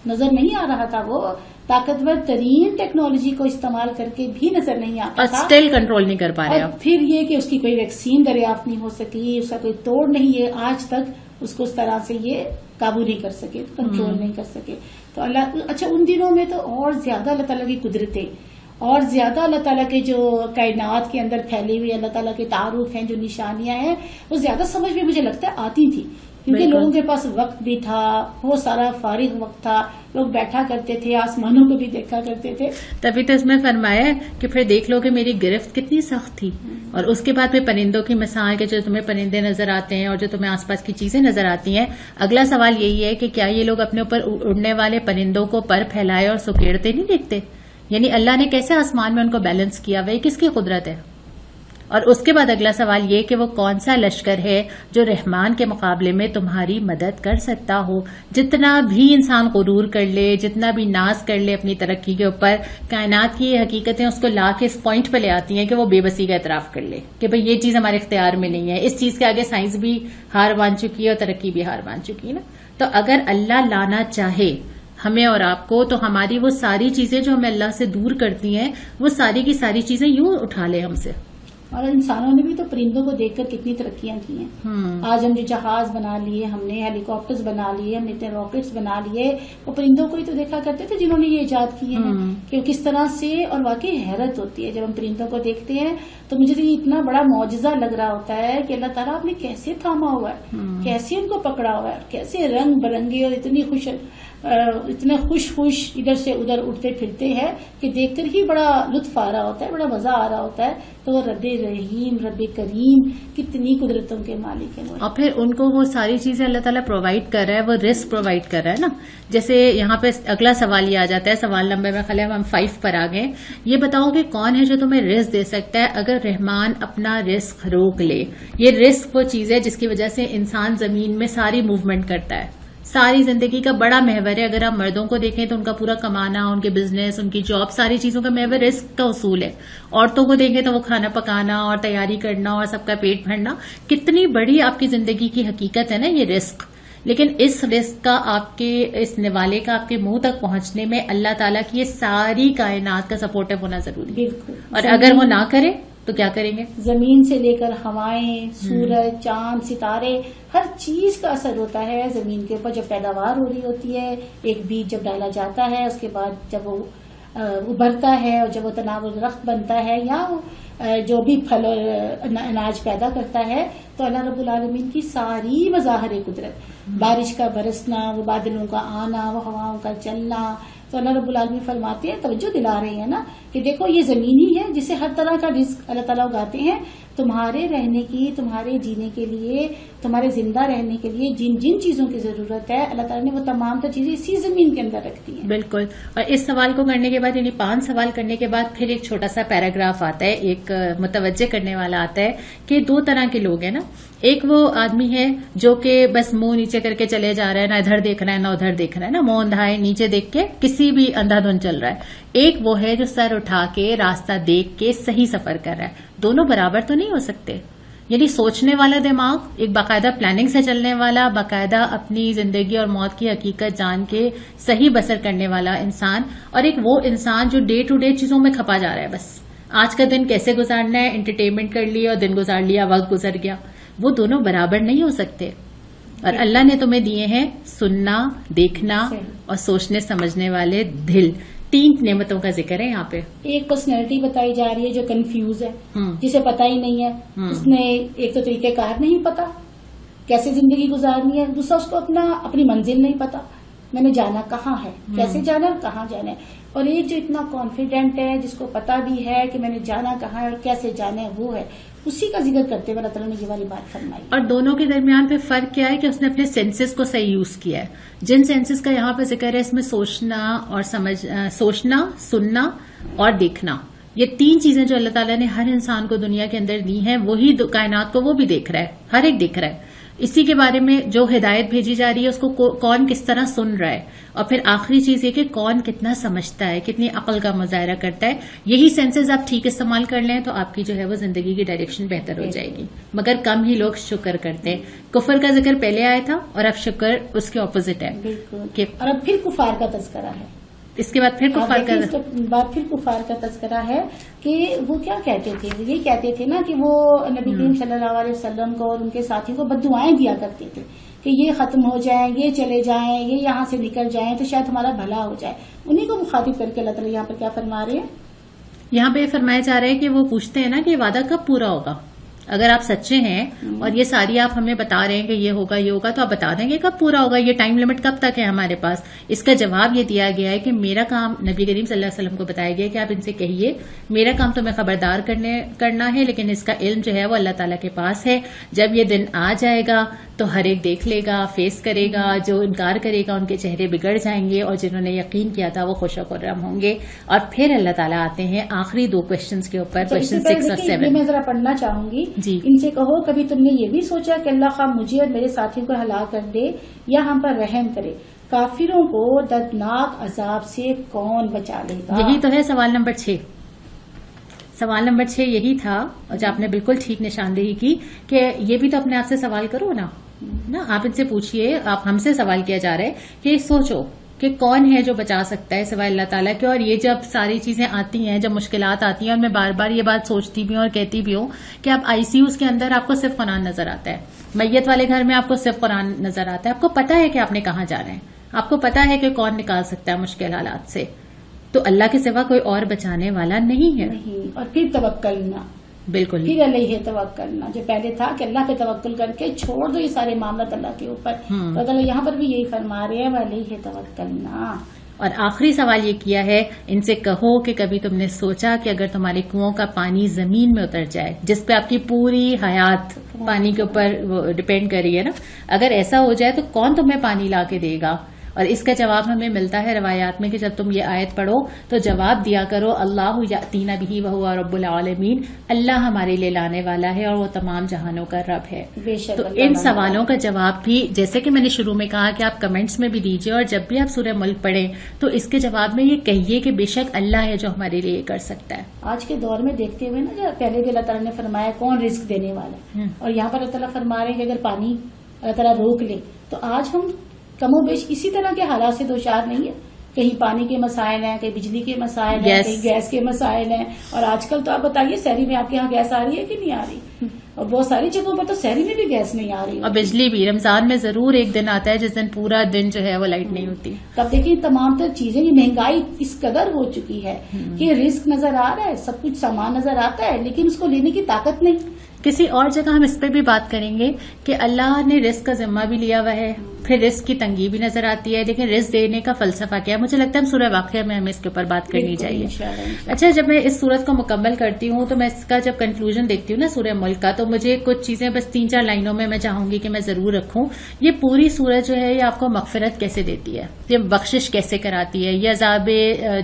نظر نہیں آ رہا تھا, وہ طاقتور ترین ٹیکنالوجی کو استعمال کر کے بھی نظر نہیں آتا اور اسٹل کنٹرول نہیں کر پا رہے. اور پھر یہ کہ اس کی کوئی ویکسین دریافت نہیں ہو سکی, اس کا کوئی توڑ نہیں ہے آج تک, اس کو اس طرح سے یہ قابو نہیں کر سکے, کنٹرول نہیں کر سکے. تو اللہ, اچھا ان دنوں میں تو اور زیادہ اللہ تعالیٰ کی قدرتیں اور زیادہ اللہ تعالیٰ کے جو کائنات کے اندر پھیلی ہوئی اللہ تعالیٰ کے تعارف ہیں, جو نشانیاں ہیں, وہ زیادہ سمجھ میں مجھے لگتا ہے آتی تھی, کیونکہ لوگوں کے پاس وقت بھی تھا, بہت سارا فارغ وقت تھا, لوگ بیٹھا کرتے تھے, آسمانوں کو بھی دیکھا کرتے تھے. تبھی تو اس میں فرمایا ہے کہ پھر دیکھ لو کہ میری گرفت کتنی سخت تھی. اور اس کے بعد پھر پرندوں کی مثال کے جو تمہیں پرندے نظر آتے ہیں اور جو تمہیں آس پاس کی چیزیں نظر آتی ہیں. اگلا سوال یہی ہے کہ کیا یہ لوگ اپنے اوپر اڑنے والے پرندوں کو پر پھیلائے اور سکیڑتے نہیں دیکھتے؟ یعنی اللہ نے کیسے آسمان میں ان کو بیلنس کیا ہوا ہے, کس کی قدرت ہے؟ اور اس کے بعد اگلا سوال یہ کہ وہ کون سا لشکر ہے جو رحمان کے مقابلے میں تمہاری مدد کر سکتا ہو. جتنا بھی انسان غرور کر لے, جتنا بھی ناز کر لے اپنی ترقی کے اوپر, کائنات کی یہ حقیقتیں اس کو لا کے اس پوائنٹ پہ لے آتی ہیں کہ وہ بے بسی کا اعتراف کر لے کہ بھئی یہ چیز ہمارے اختیار میں نہیں ہے. اس چیز کے آگے سائنس بھی ہار مان چکی ہے اور ترقی بھی ہار مان چکی ہے نا. تو اگر اللہ لانا چاہے ہمیں اور آپ کو, تو ہماری وہ ساری چیزیں جو ہمیں اللہ سے دور کرتی ہیں, وہ ساری کی ساری چیزیں یوں اٹھا لے ہم سے. اور انسانوں نے بھی تو پرندوں کو دیکھ کر کتنی ترقیاں کی ہیں. آج ہم جو جہاز بنا لیے, ہم نے ہیلی کاپٹرز بنا لیے, ہم نے اتنے راکٹس بنا لیے, وہ پرندوں کو ہی تو دیکھا کرتے تھے جنہوں نے یہ ایجاد کیے ہیں کہ کس طرح سے. اور واقعی حیرت ہوتی ہے جب ہم پرندوں کو دیکھتے ہیں, تو مجھے تو یہ اتنا بڑا معجزہ لگ رہا ہوتا ہے کہ اللہ تعالیٰ آپ نے کیسے تھاما ہوا ہے, کیسے ان کو پکڑا ہوا ہے, کیسے رنگ برنگے اور اتنے خوش ادھر سے ادھر اٹھتے پھرتے ہیں کہ دیکھ کر ہی بڑا لطف آ رہا ہوتا ہے, بڑا مزہ آ رہا ہوتا ہے. تو وہ رب رحیم, رب کریم, کتنی قدرتوں کے مالک ہیں. اور پھر ان کو وہ ساری چیزیں اللہ تعالیٰ پرووائڈ کر رہا ہے, وہ رزق پرووائڈ کر رہا ہے نا. جیسے یہاں پہ اگلا سوال یہ آ جاتا ہے, سوال نمبر میں خالی ہم 5 پر آ گئے. یہ بتاؤ کہ کون ہے جو تمہیں رزق دے سکتا ہے اگر رحمان اپنا رزق روک لے. یہ رزق وہ چیز ہے جس کی وجہ سے انسان زمین میں ساری موومنٹ کرتا ہے, ساری زندگی کا بڑا محور ہے. اگر آپ مردوں کو دیکھیں تو ان کا پورا کمانا, ان کے بزنس, ان کی جاب, ساری چیزوں کا محور رزق کا اصول ہے. عورتوں کو دیکھیں تو وہ کھانا پکانا اور تیاری کرنا اور سب کا پیٹ بھرنا. کتنی بڑی آپ کی زندگی کی حقیقت ہے نا یہ رزق. لیکن اس رزق کا, آپ کے اس نوالے کا آپ کے منہ تک پہنچنے میں اللہ تعالیٰ کی یہ ساری کائنات کا سپورٹو ہونا ضروری ہے. اور اگر وہ نہ کرے تو کیا کریں گے؟ زمین سے لے کر ہوائیں, سورج, چاند, ستارے, ہر چیز کا اثر ہوتا ہے زمین کے اوپر. جب پیداوار ہو رہی ہوتی ہے, ایک بیج جب ڈالا جاتا ہے, اس کے بعد جب وہ ابھرتا ہے اور جب وہ تناول درخت بنتا ہے یا جو بھی پھل اور اناج پیدا کرتا ہے, تو اللہ رب العالمین کی ساری مظاہر قدرت, بارش کا برسنا, وہ بادلوں کا آنا, وہ ہواؤں کا چلنا. تو اللہ رب العالمین فرماتے ہیں, توجہ دلا رہے ہیں نا کہ دیکھو یہ زمین ہی ہے جسے ہر طرح کا رزق اللہ تعالیٰ اگاتے ہیں. تمہارے رہنے کی, تمہارے جینے کے لیے, تمہارے زندہ رہنے کے لیے جن جن چیزوں کی ضرورت ہے اللہ تعالیٰ نے وہ تمام تو چیزیں اسی زمین کے اندر رکھتی ہیں. بالکل. اور اس سوال کو کرنے کے بعد, یعنی 5 سوال کرنے کے بعد پھر ایک چھوٹا سا پیراگراف آتا ہے, ایک متوجہ کرنے والا آتا ہے کہ 2 طرح کے لوگ ہیں نا. ایک وہ آدمی ہے جو کہ بس منہ نیچے کر کے چلے جا رہا ہے, نہ ادھر دیکھ رہا ہے نہ ادھر دیکھ رہا ہے, نا منہ اندھا ہے, نیچے دیکھ کے کسی بھی اندھا دھند چل رہا ہے. ایک وہ ہے جو سر اٹھا کے راستہ دیکھ کے صحیح سفر کر رہا ہے. دونوں برابر تو نہیں ہو سکتے. یعنی سوچنے والا دماغ, ایک باقاعدہ پلاننگ سے چلنے والا, باقاعدہ اپنی زندگی اور موت کی حقیقت جان کے صحیح بسر کرنے والا انسان, اور ایک وہ انسان جو ڈے ٹو ڈے چیزوں میں کھپا جا رہا ہے. بس آج کا دن کیسے گزارنا ہے, انٹرٹینمنٹ کر لی اور دن گزار لیا, وقت گزر گیا. وہ دونوں برابر نہیں ہو سکتے. اور اللہ نے تمہیں دیے ہیں سننا, دیکھنا اور سوچنے سمجھنے والے دل. 3 نعمتوں کا ذکر ہے یہاں پہ. ایک پرسنالٹی بتائی جا رہی ہے جو کنفیوز ہے, جسے پتا ہی نہیں ہے, اس نے ایک تو طریقہ کار نہیں پتا کیسے زندگی گزارنی ہے, دوسرا اس کو اپنی منزل نہیں پتا, میں نے جانا کہاں ہے, کیسے جانا اور کہاں جانا ہے. اور ایک جو اتنا کانفیڈنٹ ہے, جس کو پتا بھی ہے کہ میں نے جانا کہاں ہے اور کیسے جانا ہے, وہ ہے. اسی کا ذکر کرتے ہوئے اللہ تعالیٰ نے یہ والی بات فرمائی. اور دونوں کے درمیان پہ فرق کیا ہے کہ اس نے اپنے سینسز کو صحیح یوز کیا ہے. جن سینسز کا یہاں پہ ذکر ہے, اس میں سوچنا اور سوچنا, سننا اور دیکھنا, یہ 3 چیزیں جو اللہ تعالیٰ نے ہر انسان کو دنیا کے اندر دی ہیں، وہی کائنات کو وہ بھی دیکھ رہا ہے، ہر ایک دیکھ رہا ہے. اسی کے بارے میں جو ہدایت بھیجی جا رہی ہے اس کو کون کس طرح سن رہا ہے، اور پھر آخری چیز یہ کہ کون کتنا سمجھتا ہے، کتنی عقل کا مظاہرہ کرتا ہے. یہی سینسز آپ ٹھیک استعمال کر لیں تو آپ کی جو ہے وہ زندگی کی ڈائریکشن بہتر ہو جائے گی. مگر کم ہی لوگ شکر کرتے ہیں. کفر کا ذکر پہلے آیا تھا اور اب شکر اس کے اپوزٹ ہے. بالکل. اور اب پھر کفار کا تذکرہ ہے. اس کے بعد پھر کفار کا تذکرہ ہے کہ وہ کیا کہتے تھے، یہ کہتے تھے نا کہ وہ نبی کریم صلی اللہ علیہ وسلم کو اور ان کے ساتھیوں کو بد دعائیں دیا کرتے تھے کہ یہ ختم ہو جائیں، یہ چلے جائیں، یہ یہاں سے نکل جائیں تو شاید ہمارا بھلا ہو جائے. انہیں کو مخاطب کر کے اللہ تعالیٰ یہاں پر کیا فرما رہے ہیں؟ یہاں پہ فرمایا جا رہا ہے کہ وہ پوچھتے ہیں نا کہ یہ وعدہ کب پورا ہوگا. اگر آپ سچے ہیں اور یہ ساری آپ ہمیں بتا رہے ہیں کہ یہ ہوگا تو آپ بتا دیں گے کب پورا ہوگا، یہ ٹائم لمٹ کب تک ہے ہمارے پاس. اس کا جواب یہ دیا گیا ہے کہ میرا کام، نبی کریم صلی اللہ علیہ وسلم کو بتایا گیا کہ آپ ان سے کہیے میرا کام تو میں خبردار کرنا ہے، لیکن اس کا علم جو ہے وہ اللہ تعالیٰ کے پاس ہے. جب یہ دن آ جائے گا تو ہر ایک دیکھ لے گا، فیس کرے گا. جو انکار کرے گا ان کے چہرے بگڑ جائیں گے، اور جنہوں نے یقین کیا تھا وہ خوش و خرم ہوں گے. اور پھر اللہ تعالیٰ آتے ہیں آخری 2 کوشچنز کے اوپر، کوشچن 6 اور 7. میں ذرا پڑھنا چاہوں گی جی. ان سے کہو کبھی تم نے یہ بھی سوچا کہ اللہ خواہ مجھے اور میرے ساتھیوں کو ہلاک کر دے یا ہم پر رحم کرے، کافروں کو دردناک عذاب سے کون بچا لے گا. یہی تو ہے سوال نمبر 6. سوال نمبر 6 یہی تھا، اور جو آپ نے بالکل ٹھیک نشاندہی کی کہ یہ بھی تو اپنے آپ سے سوال کرو نا. آپ ان سے پوچھئے، آپ ہم سے سوال کیا جا رہا ہے کہ سوچو کہ کون ہے جو بچا سکتا ہے سوائے اللہ تعالیٰ کے. اور یہ جب ساری چیزیں آتی ہیں، جب مشکلات آتی ہیں، اور میں بار بار یہ بات سوچتی بھی ہوں اور کہتی بھی ہوں کہ آپ ICUs کے اندر آپ کو صرف قرآن نظر آتا ہے، میت والے گھر میں آپ کو صرف قرآن نظر آتا ہے. آپ کو پتا ہے کہ آپ نے کہاں جانا ہے، آپ کو پتا ہے کہ کون نکال سکتا ہے مشکل حالات سے. تو اللہ کے سوا کوئی اور بچانے والا نہیں ہے. اور پھر توکل نہ، بالکل پھر علیہ توکل نہ، جو پہلے تھا کہ اللہ پہ توکل کر کے چھوڑ دو یہ سارے معاملات اللہ کے اوپر. تو اللہ یہاں پر بھی یہی فرما رہے ہیں علیہ توکل نہ. اور آخری سوال یہ کیا ہے ان سے کہو کہ کبھی تم نے سوچا کہ اگر تمہارے کنووں کا پانی زمین میں اتر جائے، جس پہ آپ کی پوری حیات پانی کے اوپر ڈپینڈ کر رہی ہے نا، اگر ایسا ہو جائے تو کون تمہیں پانی لا کے دے گا. اور اس کا جواب ہمیں ملتا ہے روایات میں کہ جب تم یہ آیت پڑھو تو جواب دیا کرو اللہ یأتینا بہ وہو رب العالمین، اللہ ہمارے لیے لانے والا ہے اور وہ تمام جہانوں کا رب ہے. تو ان سوالوں کا جواب بھی جیسے کہ میں نے شروع میں کہا کہ آپ کمنٹس میں بھی دیجئے، اور جب بھی آپ سورہ ملک پڑھیں تو اس کے جواب میں یہ کہیے کہ بے شک اللہ ہے جو ہمارے لیے یہ کر سکتا ہے. آج کے دور میں دیکھتے ہوئے نا، جو پہلے بھی اللہ تعالیٰ نے فرمایا کون رزق دینے والا ہے، اور یہاں پر اللہ تعالیٰ فرما رہے ہیں کہ اگر پانی اللہ تعالیٰ روک لے تو آج ہم کم و بیش اسی طرح کے حالات سے دوچار نہیں ہے. کہیں پانی کے مسائل ہیں، کہیں بجلی کے مسائل ہیں، کہیں گیس کے مسائل ہیں. اور آج کل تو آپ بتائیے سحری میں آپ کے یہاں گیس آ رہی ہے کہ نہیں آ رہی؟ اور بہت ساری جگہوں پر تو سحری میں بھی گیس نہیں آ رہی، اور بجلی بھی. رمضان میں ضرور ایک دن آتا ہے جس دن پورا دن جو ہے وہ لائٹ نہیں ہوتی. تب دیکھیں تمام تر چیزیں، یہ مہنگائی اس قدر ہو چکی ہے کہ رزق نظر آ رہا ہے، سب کچھ سامان نظر آتا ہے، لیکن اس کو لینے کی طاقت نہیں. کسی اور جگہ ہم اس پہ بھی بات کریں گے کہ اللہ نے رزق کا ذمہ بھی لیا ہوا ہے، پھر رزق کی تنگی بھی نظر آتی ہے، لیکن رزق دینے کا فلسفہ کیا ہے. مجھے لگتا ہے سورہ واقعہ میں ہمیں اس کے اوپر بات کرنی چاہیے. اچھا، جب میں اس سورت کو مکمل کرتی ہوں تو میں اس کا جب کنکلوژن دیکھتی ہوں نا سورہ ملک کا، تو مجھے کچھ چیزیں بس 3-4 لائنوں میں چاہوں گی کہ میں ضرور رکھوں. یہ پوری سورت جو ہے یہ آپ کو مغفرت کیسے دیتی ہے، یہ بخشش کیسے کراتی ہے، یہ عذاب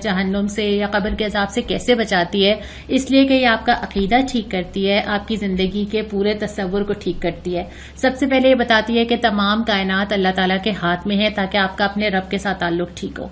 جہنم سے یا قبر کے عذاب سے کیسے بچاتی ہے، اس لیے کہ یہ آپ کا عقیدہ ٹھیک کرتی ہے، آپ کی زندگی کے پورے تصور کو ٹھیک کرتی ہے. سب سے پہلے یہ بتاتی ہے کہ تمام کائنات اللہ تعالیٰ کے ہاتھ میں ہے تاکہ آپ کا اپنے رب کے ساتھ تعلق ٹھیک ہو.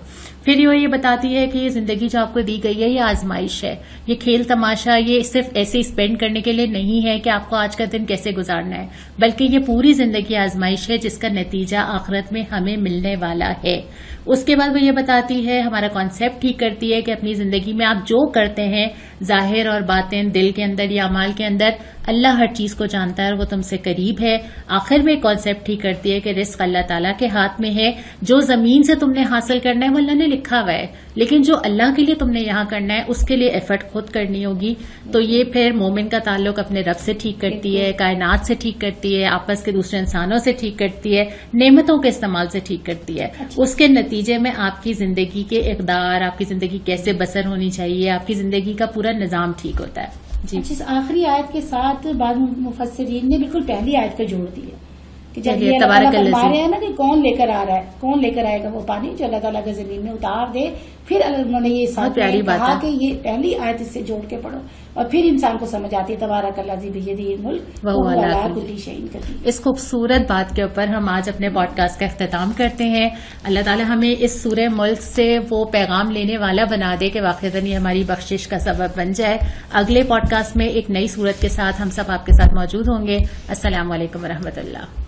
پھر یہ بتاتی ہے کہ یہ زندگی جو آپ کو دی گئی ہے یہ آزمائش ہے، یہ کھیل تماشا، یہ صرف ایسے اسپینڈ کرنے کے لیے نہیں ہے کہ آپ کو آج کا دن کیسے گزارنا ہے، بلکہ یہ پوری زندگی آزمائش ہے جس کا نتیجہ آخرت میں ہمیں ملنے والا ہے. اس کے بعد وہ یہ بتاتی ہے، ہمارا کانسیپٹ ٹھیک کرتی ہے کہ اپنی زندگی میں آپ جو کرتے ہیں ظاہر اور باطن، دل کے اندر یا اعمال کے اندر، اللہ ہر چیز کو جانتا ہے اور وہ تم سے قریب ہے. آخر میں کانسیپٹ ٹھیک کرتی ہے کہ رزق اللہ تعالیٰ کے ہاتھ میں ہے. جو زمین سے تم نے حاصل کرنا ہے وہ اللہ نے لکھا ہوا ہے، لیکن جو اللہ کے لیے تم نے یہاں کرنا ہے اس کے لیے ایفرٹ خود کرنی ہوگی. تو یہ پھر مومن کا تعلق اپنے رب سے ٹھیک کرتی ہے، کائنات سے ٹھیک کرتی ہے، آپس کے دوسرے انسانوں سے ٹھیک کرتی ہے، نعمتوں کے استعمال سے ٹھیک کرتی ہے. اس کے نتیجے میں آپ کی زندگی کے اقدار، آپ کی زندگی کیسے بسر ہونی چاہیے، آپ کی زندگی کا پورا نظام ٹھیک ہوتا ہے. جی، اس آخری آیت کے ساتھ بعض مفسرین نے بالکل پہلی آیت کو جوڑ دیا کہ جب یہ اللہ تعالیٰ فرما رہے ہیں نا کہ کون لے کر آ رہا ہے، کون لے کر آئے گا وہ پانی جو اللہ تعالیٰ کے زمین میں اتار دے. پھر انہوں نے یہ ساتھ کہا کہ یہ پہلی آیت اس سے جوڑ کے پڑھو اور پھر انسان کو سمجھ آتی ہے تبارک الذی بیدہ الملک وہو علی کل شیء قدیر. اس خوبصورت بات کے اوپر ہم آج اپنے پوڈ کاسٹ کا اختتام کرتے ہیں. اللہ تعالیٰ ہمیں اس سورہ ملک سے وہ پیغام لینے والا بنا دے کہ واقعتاً یہ ہماری بخشش کا سبب بن جائے. اگلے پوڈ کاسٹ میں ایک نئی سورت کے ساتھ ہم سب آپ کے ساتھ موجود ہوں گے. السلام علیکم ورحمۃ اللہ.